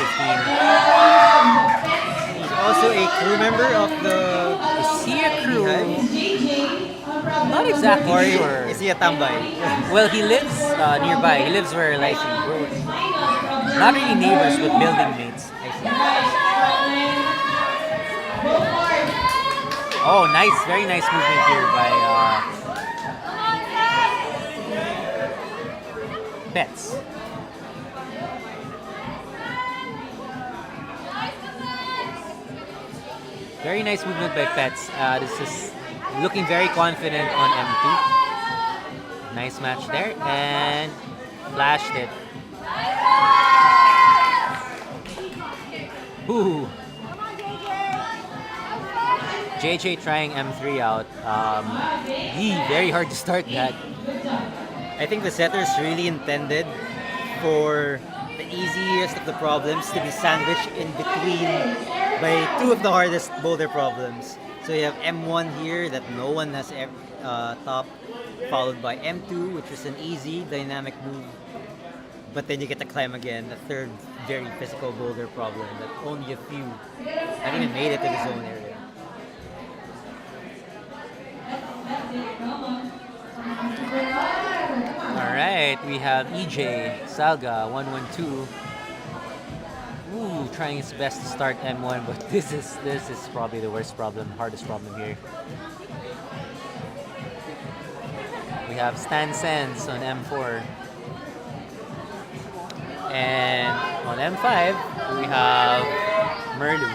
[SPEAKER 2] He's also a crew member of the.
[SPEAKER 1] Is he a crew?
[SPEAKER 2] Beehive?
[SPEAKER 1] Not exactly
[SPEAKER 2] Or
[SPEAKER 1] sure.
[SPEAKER 2] is he a tambay?
[SPEAKER 1] Well, he lives nearby. He lives where, like, not really neighbors, but building mates. Oh, nice, very nice movement here by Betts. Very nice movement by Betts. This is looking very confident on M2. Nice match there, and flashed it. Ooh. JJ trying M3 out. Very hard to start that.
[SPEAKER 2] I think the setters really intended for the easiest of the problems to be sandwiched in between by two of the hardest boulder problems. So you have M1 here that no one has top, followed by M2, which is an easy dynamic move. But then you get to climb again, the third very physical boulder problem that only a few have even made it to the zone area.
[SPEAKER 1] Alright, we have EJ Salga 112. Ooh, trying his best to start M1, but this is probably the worst problem, hardest problem here. We have Stan Sens on M4. And on M5, we have Merlu.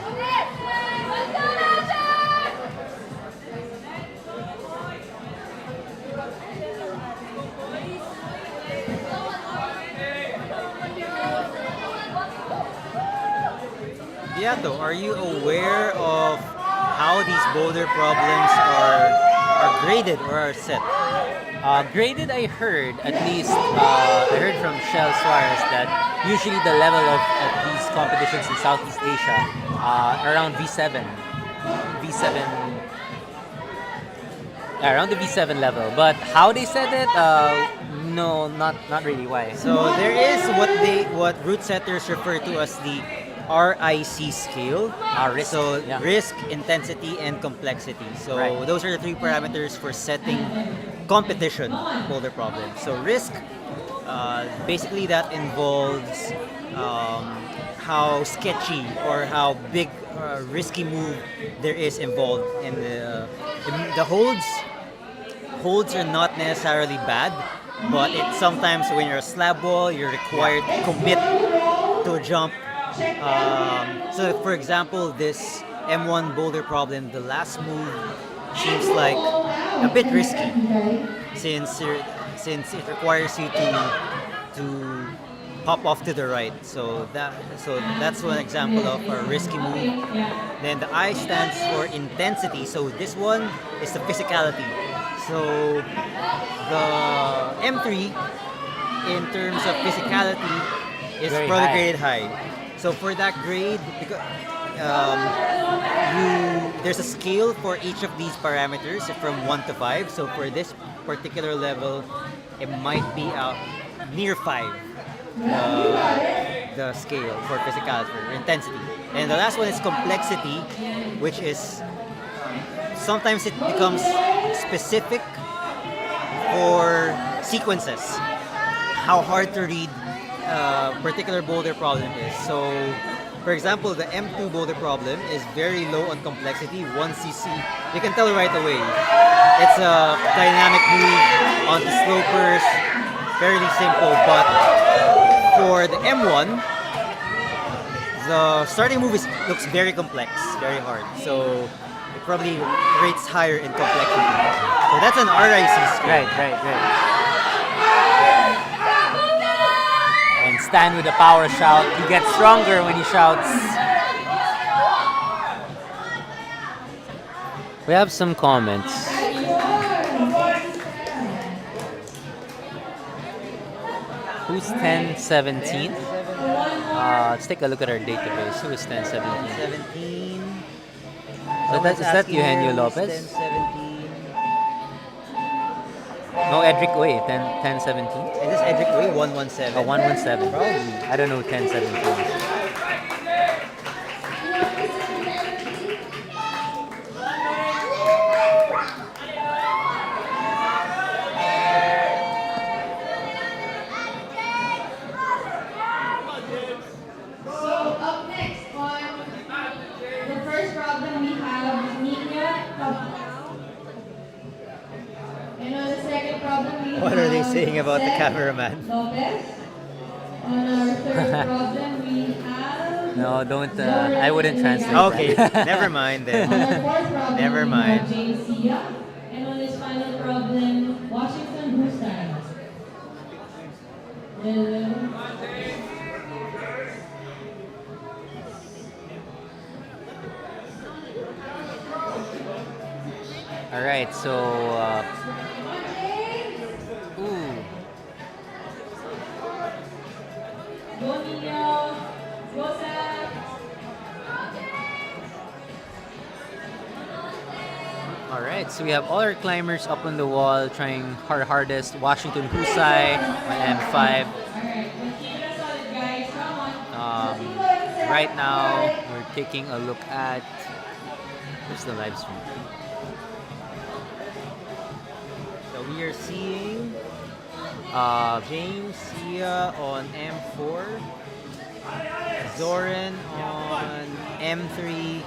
[SPEAKER 2] Beato, are you aware of how these boulder problems are graded or are set?
[SPEAKER 1] Graded, I heard, at least, I heard from Shell Suarez that usually the level of these competitions in Southeast Asia around V7. V7, around the V7 level. But how they said it, no, not really. Why?
[SPEAKER 2] So there is what route setters refer to as the RIC scale.
[SPEAKER 1] Risk.
[SPEAKER 2] So
[SPEAKER 1] Yeah.
[SPEAKER 2] risk, intensity, and complexity. So
[SPEAKER 1] Right.
[SPEAKER 2] those are the three parameters for setting competition boulder problems. So risk, basically that involves how sketchy or how big risky move there is involved in the holds. Holds are not necessarily bad, but it sometimes when you're a slab wall, you're required to commit to a jump. So, for example, this M1 boulder problem, the last move seems like a bit risky since it requires you to pop off to the right. So that's one example of a risky move. Then the I stands for intensity. So this one is the physicality. So the M3 in terms of physicality is
[SPEAKER 1] Very
[SPEAKER 2] probably
[SPEAKER 1] high.
[SPEAKER 2] graded high. So for that grade, because there's a scale for each of these parameters from 1 to 5. So for this particular level, it might be near 5. The scale for physicality, for intensity. And the last one is complexity, which is sometimes it becomes specific for sequences. How hard to read a particular boulder problem is. So, for example, the M2 boulder problem is very low on complexity. Once you can tell right away. It's a dynamic move onto slopers, fairly simple. But for the M1, the starting move looks very complex, very hard. So it probably rates higher in complexity. So that's an RIC scale.
[SPEAKER 1] Right. And Stan with a power shout. He gets stronger when he shouts. We have some comments. Who's 1017? Let's take a look at our database. Who is 1017?
[SPEAKER 2] 17.
[SPEAKER 1] Is that Eugenio Lopez?
[SPEAKER 2] 1017.
[SPEAKER 1] No, Edric Way, 1017.
[SPEAKER 2] Is this Edric Way? 117.
[SPEAKER 1] Oh, 117.
[SPEAKER 2] Probably.
[SPEAKER 1] I don't know 1017.
[SPEAKER 3] So up next on the first problem we have Nina. And on the second problem we
[SPEAKER 2] What
[SPEAKER 3] have
[SPEAKER 2] are they saying about the
[SPEAKER 3] Seth
[SPEAKER 2] cameraman?
[SPEAKER 3] Lopez. On our third problem we have
[SPEAKER 1] No, don't. I wouldn't translate.
[SPEAKER 2] Okay,
[SPEAKER 1] that.
[SPEAKER 2] never mind
[SPEAKER 3] on our
[SPEAKER 2] then.
[SPEAKER 3] fourth problem
[SPEAKER 2] Never
[SPEAKER 3] we
[SPEAKER 2] mind.
[SPEAKER 3] have James Sia. And on this final problem, Washington Hussein.
[SPEAKER 1] All right, so. Ooh.
[SPEAKER 3] Go Nino. Go Seth.
[SPEAKER 1] All right, so we have all our climbers up on the wall trying our hardest. Washington Husai on M5.
[SPEAKER 3] Alright, let's keep it solid, guys. Come on.
[SPEAKER 1] Right now, we're taking a look at. Where's the live stream?
[SPEAKER 2] So we are seeing James Sia on M4, Zoran on M3,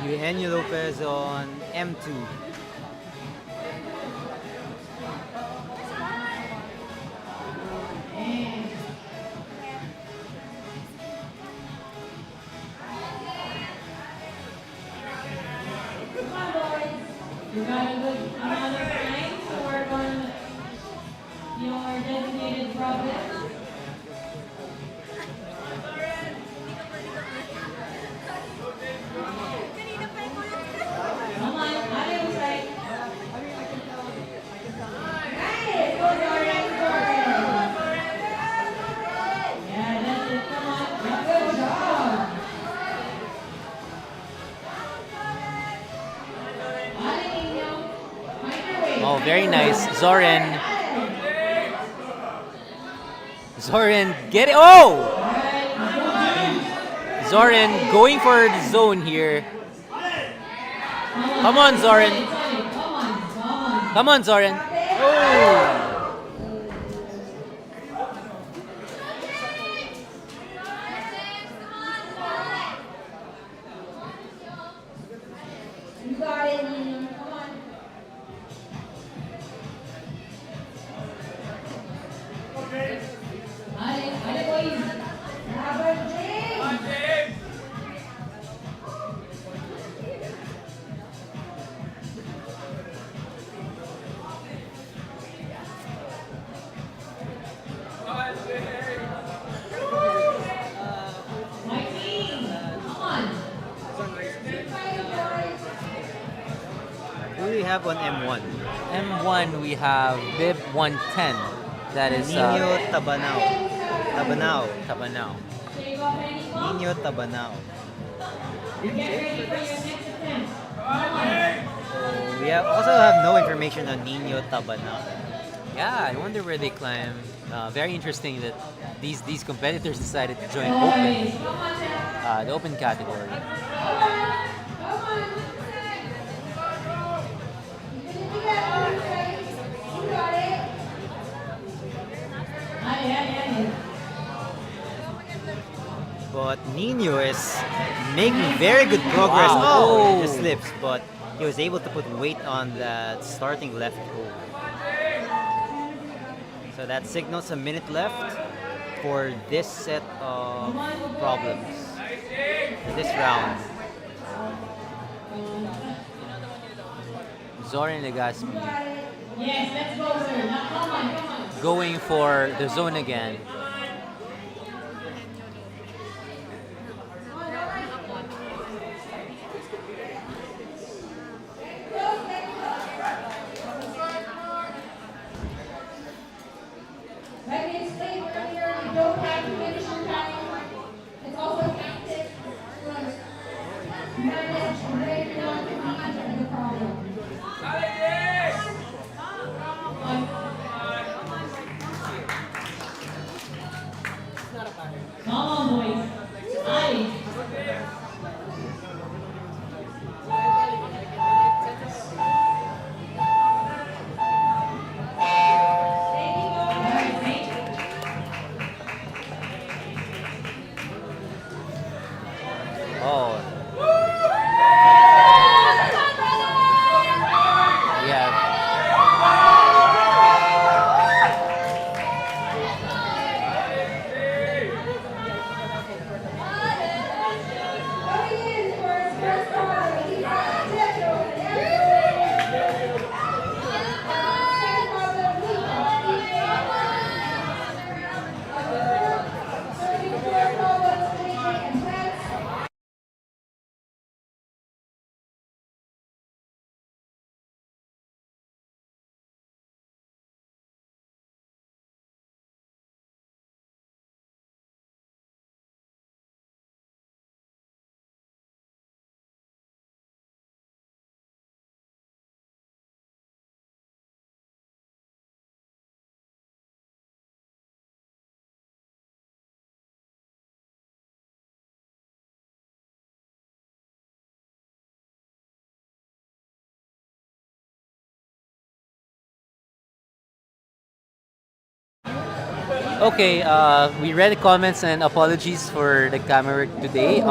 [SPEAKER 2] Eugenio Lopez on M2.
[SPEAKER 3] You got a good amount of time to work on your designated problem. Come on, Ate Usay.
[SPEAKER 1] Very nice. Zoran, get it. Oh! Zoran going for the zone here. Come on, Zoran. Come on, Zoran. Oh!
[SPEAKER 6] You got it, Nino. Come on.
[SPEAKER 3] Ale, boys.
[SPEAKER 6] Robert James.
[SPEAKER 3] Mikey, come on.
[SPEAKER 2] Who do we have on M1?
[SPEAKER 1] M1 we have Bib 110. That is
[SPEAKER 2] Nino Tabanao.
[SPEAKER 1] Tabanao.
[SPEAKER 3] Shave off any ball.
[SPEAKER 2] Nino Tabanao.
[SPEAKER 3] Get ready for your next attempt. Come on.
[SPEAKER 2] So we also have no information on Nino Tabanao.
[SPEAKER 1] Yeah, I wonder where they climb. Very interesting that these competitors decided to join open, the open category.
[SPEAKER 3] Ale.
[SPEAKER 2] But Nino is making very good progress.
[SPEAKER 1] Wow.
[SPEAKER 2] Oh,
[SPEAKER 1] Oh.
[SPEAKER 2] it just slips, but he was able to put weight on that starting left hold. So that signals a minute left for this set of problems for this round.
[SPEAKER 1] Zoran Legaspi
[SPEAKER 3] Yes, let's go, sir. Now, come on.
[SPEAKER 1] going for the zone again.
[SPEAKER 6] Like we explained earlier, you don't have to finish your time. It's also tactic to manage where you want to be in the problem.
[SPEAKER 3] Come on, boys. Ale.
[SPEAKER 1] Oh. Yeah.
[SPEAKER 6] Going in for his first problem, he's got Pedro. Second problem, Nico. 34 problems, taking advance.
[SPEAKER 1] Okay, we read the comments and apologies for the camera today.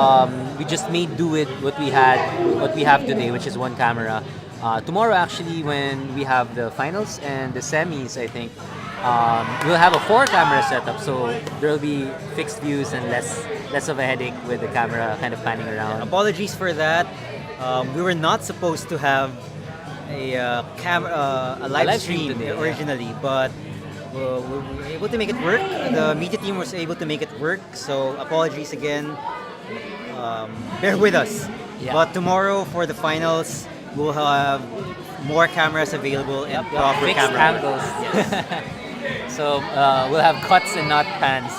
[SPEAKER 1] We just made do with what we have today, which is one camera. Tomorrow, actually, when we have the finals and the semis, I think we'll have a 4-camera setup, so there will be fixed views and less of a headache with the camera kind of panning around.
[SPEAKER 2] Apologies for that. We were not supposed to have a live stream
[SPEAKER 1] today, yeah.
[SPEAKER 2] originally, but we were able to make it work. The media team was able to make it work, so apologies again. Bear with us.
[SPEAKER 1] Yeah.
[SPEAKER 2] But tomorrow for the finals, we'll have more cameras available and proper
[SPEAKER 1] Fixed
[SPEAKER 2] camera.
[SPEAKER 1] angles. So we'll have cuts and not pans.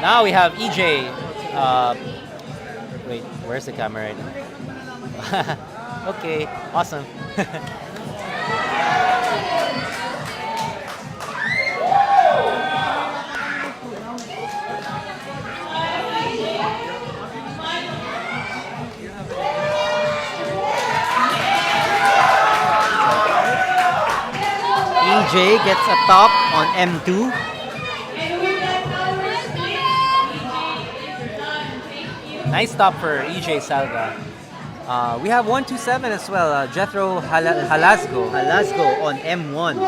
[SPEAKER 1] Now we have EJ. Wait, where's the camera right now? Okay, awesome.
[SPEAKER 2] EJ gets a top on M2.
[SPEAKER 3] And with that, our split, EJ is done. Thank you.
[SPEAKER 1] Nice stop for EJ Salva. We have 127 as well, Jethro Halasgo.
[SPEAKER 2] Halasgo on M1.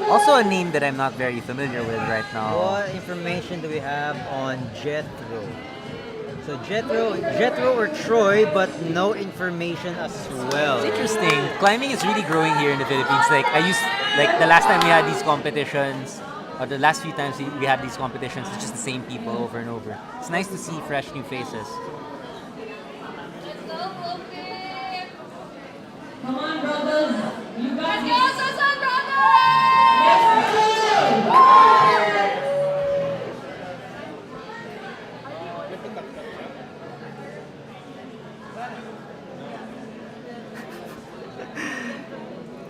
[SPEAKER 1] Also a name that I'm not very familiar with right now.
[SPEAKER 2] What information do we have on Jethro? So Jethro or Troy, but no information as well.
[SPEAKER 1] It's interesting. Climbing is really growing here in the Philippines. Like the last time we had these competitions, or the last few times we had these competitions, it's just the same people over and over. It's nice to see fresh new faces.
[SPEAKER 3] Come on, brothers. You got
[SPEAKER 5] Let's
[SPEAKER 3] this.
[SPEAKER 5] go, Susan, brother!
[SPEAKER 3] Let's go.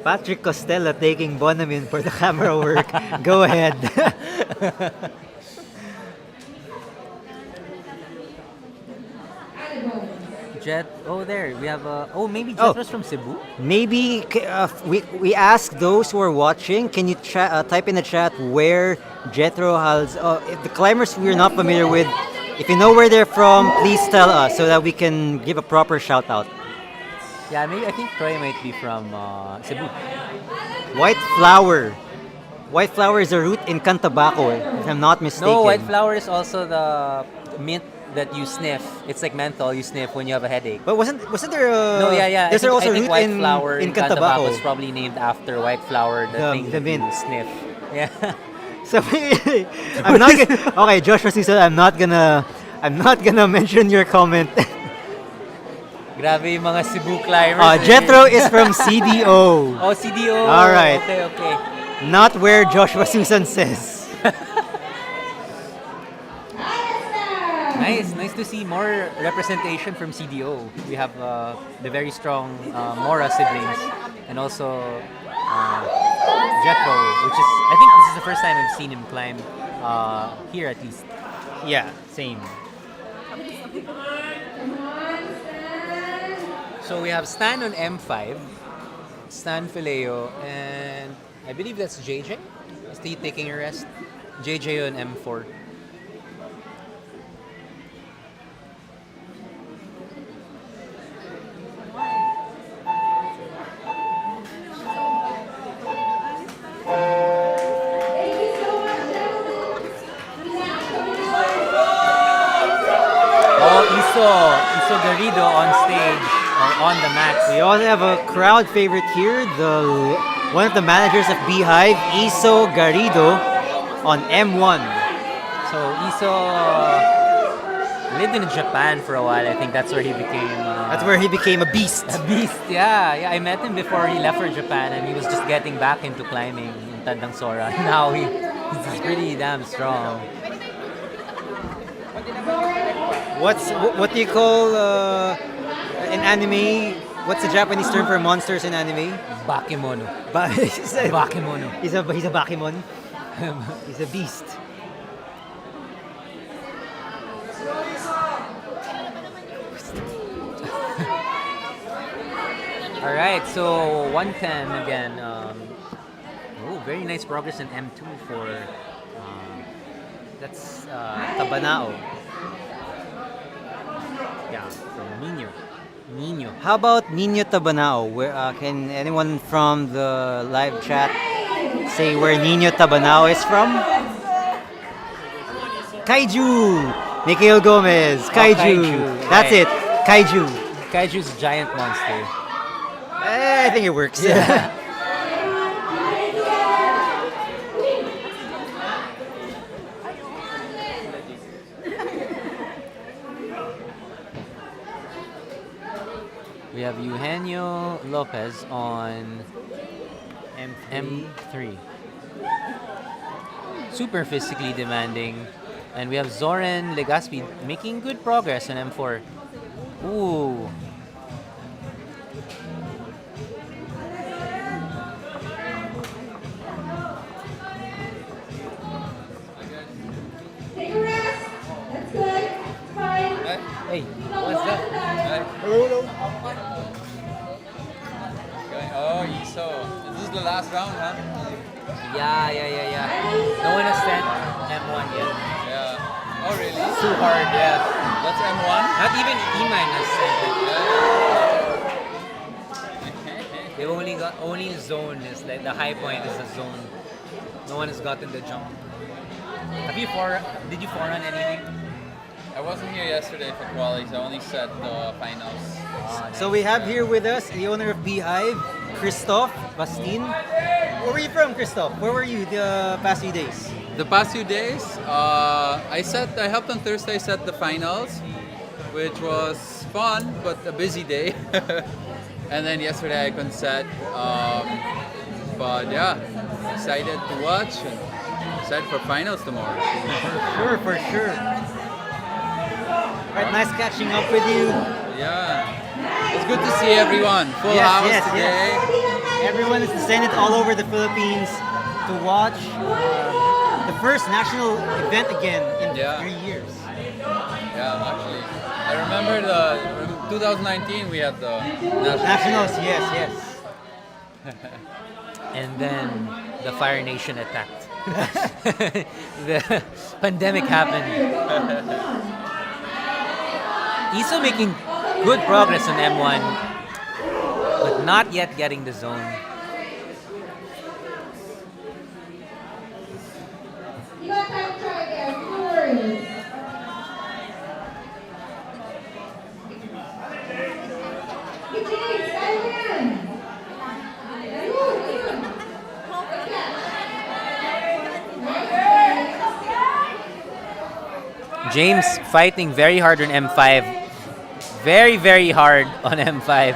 [SPEAKER 2] Patrick Costello taking Bonamin for the camera work. Go ahead.
[SPEAKER 1] Jet, oh there, we have maybe Jet was from Cebu?
[SPEAKER 2] Maybe we ask those who are watching, can you type in the chat where Jethro has, if the climbers we're not familiar with, if you know where they're from, please tell us so that we can give a proper shout out.
[SPEAKER 1] Yeah, maybe I think Troy might be from Cebu.
[SPEAKER 2] White flower. White flower is a root in Cantabaco, if I'm not mistaken.
[SPEAKER 1] No, white flower is also the mint that you sniff. It's like menthol you sniff when you have a headache.
[SPEAKER 2] But wasn't there a...
[SPEAKER 1] No, yeah.
[SPEAKER 2] There's
[SPEAKER 1] I
[SPEAKER 2] also
[SPEAKER 1] think
[SPEAKER 2] root
[SPEAKER 1] white
[SPEAKER 2] in
[SPEAKER 1] flower in Cantabaco
[SPEAKER 2] Cantabaco.
[SPEAKER 1] is probably named after white flower, the thing
[SPEAKER 2] the
[SPEAKER 1] that
[SPEAKER 2] mint.
[SPEAKER 1] you sniff. Yeah.
[SPEAKER 2] So I'm not gonna, okay, Joshua Susan, I'm not gonna mention your comment.
[SPEAKER 1] Grabe yung mga Cebu climbers.
[SPEAKER 2] Jethro is from CDO.
[SPEAKER 1] Oh, CDO.
[SPEAKER 2] All right.
[SPEAKER 1] Okay.
[SPEAKER 2] Not where Joshua Susan says.
[SPEAKER 1] Nice to see more representation from CDO. We have the very strong Mora siblings, and also Jethro, which is, I think this is the first time I've seen him climb here at least.
[SPEAKER 2] Yeah, same.
[SPEAKER 1] So we have Stan on M5, Stan Fileo, and I believe that's JJ. Is he taking a rest? JJ on M4. Iso Garrido on stage, or on the mat.
[SPEAKER 2] We also have a crowd favorite here, one of the managers of Beehive, Iso Garrido, on M1.
[SPEAKER 1] So Iso lived in Japan for a while. I think that's where he became
[SPEAKER 2] a beast.
[SPEAKER 1] A beast, yeah. I met him before he left for Japan, and he was just getting back into climbing in Tandang Sora. Now he's pretty damn strong.
[SPEAKER 2] What do you call in anime? What's the Japanese term for monsters in anime?
[SPEAKER 1] Bakemono.
[SPEAKER 2] He's a
[SPEAKER 1] Bakemono.
[SPEAKER 2] He's a bakemon. He's a beast.
[SPEAKER 1] All right, so 110 again. Very nice progress in M2 for that's
[SPEAKER 2] Tabanao.
[SPEAKER 1] Yeah, from Nino.
[SPEAKER 2] How about Nino Tabanao? Can anyone from the live chat say where Nino Tabanao is from? Kaiju! Mikhail Gomez. Kaiju. That's
[SPEAKER 1] right.
[SPEAKER 2] it. Kaiju.
[SPEAKER 1] Kaiju's a giant monster.
[SPEAKER 2] I think it works.
[SPEAKER 1] Yeah. We have Eugenio Lopez on M3. Super physically demanding. And we have Zoran Legaspi making good progress on M4. Ooh.
[SPEAKER 6] Take a rest. That's good. Fine.
[SPEAKER 1] Hey,
[SPEAKER 6] What's that?
[SPEAKER 9] Hello. Oh, Iso. This is the last round, huh?
[SPEAKER 1] Yeah. No one has sent M1 yet.
[SPEAKER 9] Yeah. Oh, really?
[SPEAKER 1] It's too hard, yeah.
[SPEAKER 9] That's M1?
[SPEAKER 1] Not even E-Mine has sent it.
[SPEAKER 9] Yeah.
[SPEAKER 1] They only zone is like the high point is the zone. No one has gotten the jump. Did you forerun anything?
[SPEAKER 9] I wasn't here yesterday for qualies. I only set the finals.
[SPEAKER 2] So we have here with us the owner of Beehive, Christophe Bastin. Where were you from, Christophe? Where were you the past few days?
[SPEAKER 9] The past few days, I helped on Thursday set the finals, which was fun but a busy day. And then yesterday I couldn't set. But yeah, excited to watch and excited for finals tomorrow.
[SPEAKER 2] For sure. Right, nice catching up with you.
[SPEAKER 9] Yeah, it's good to see everyone. Full house today.
[SPEAKER 2] Everyone is descended all over the Philippines to watch the first national event again in 3 years.
[SPEAKER 9] Yeah, actually, I remember 2019 we had the
[SPEAKER 2] Nationals. Yes.
[SPEAKER 1] And then the Fire Nation attacked. The pandemic happened. He's still making good progress on M1, but not yet getting the zone.
[SPEAKER 6] You got time to try there, no worries. Good James, kaya mo yan. Ayun.
[SPEAKER 1] James fighting very hard on M5. Very hard on M5.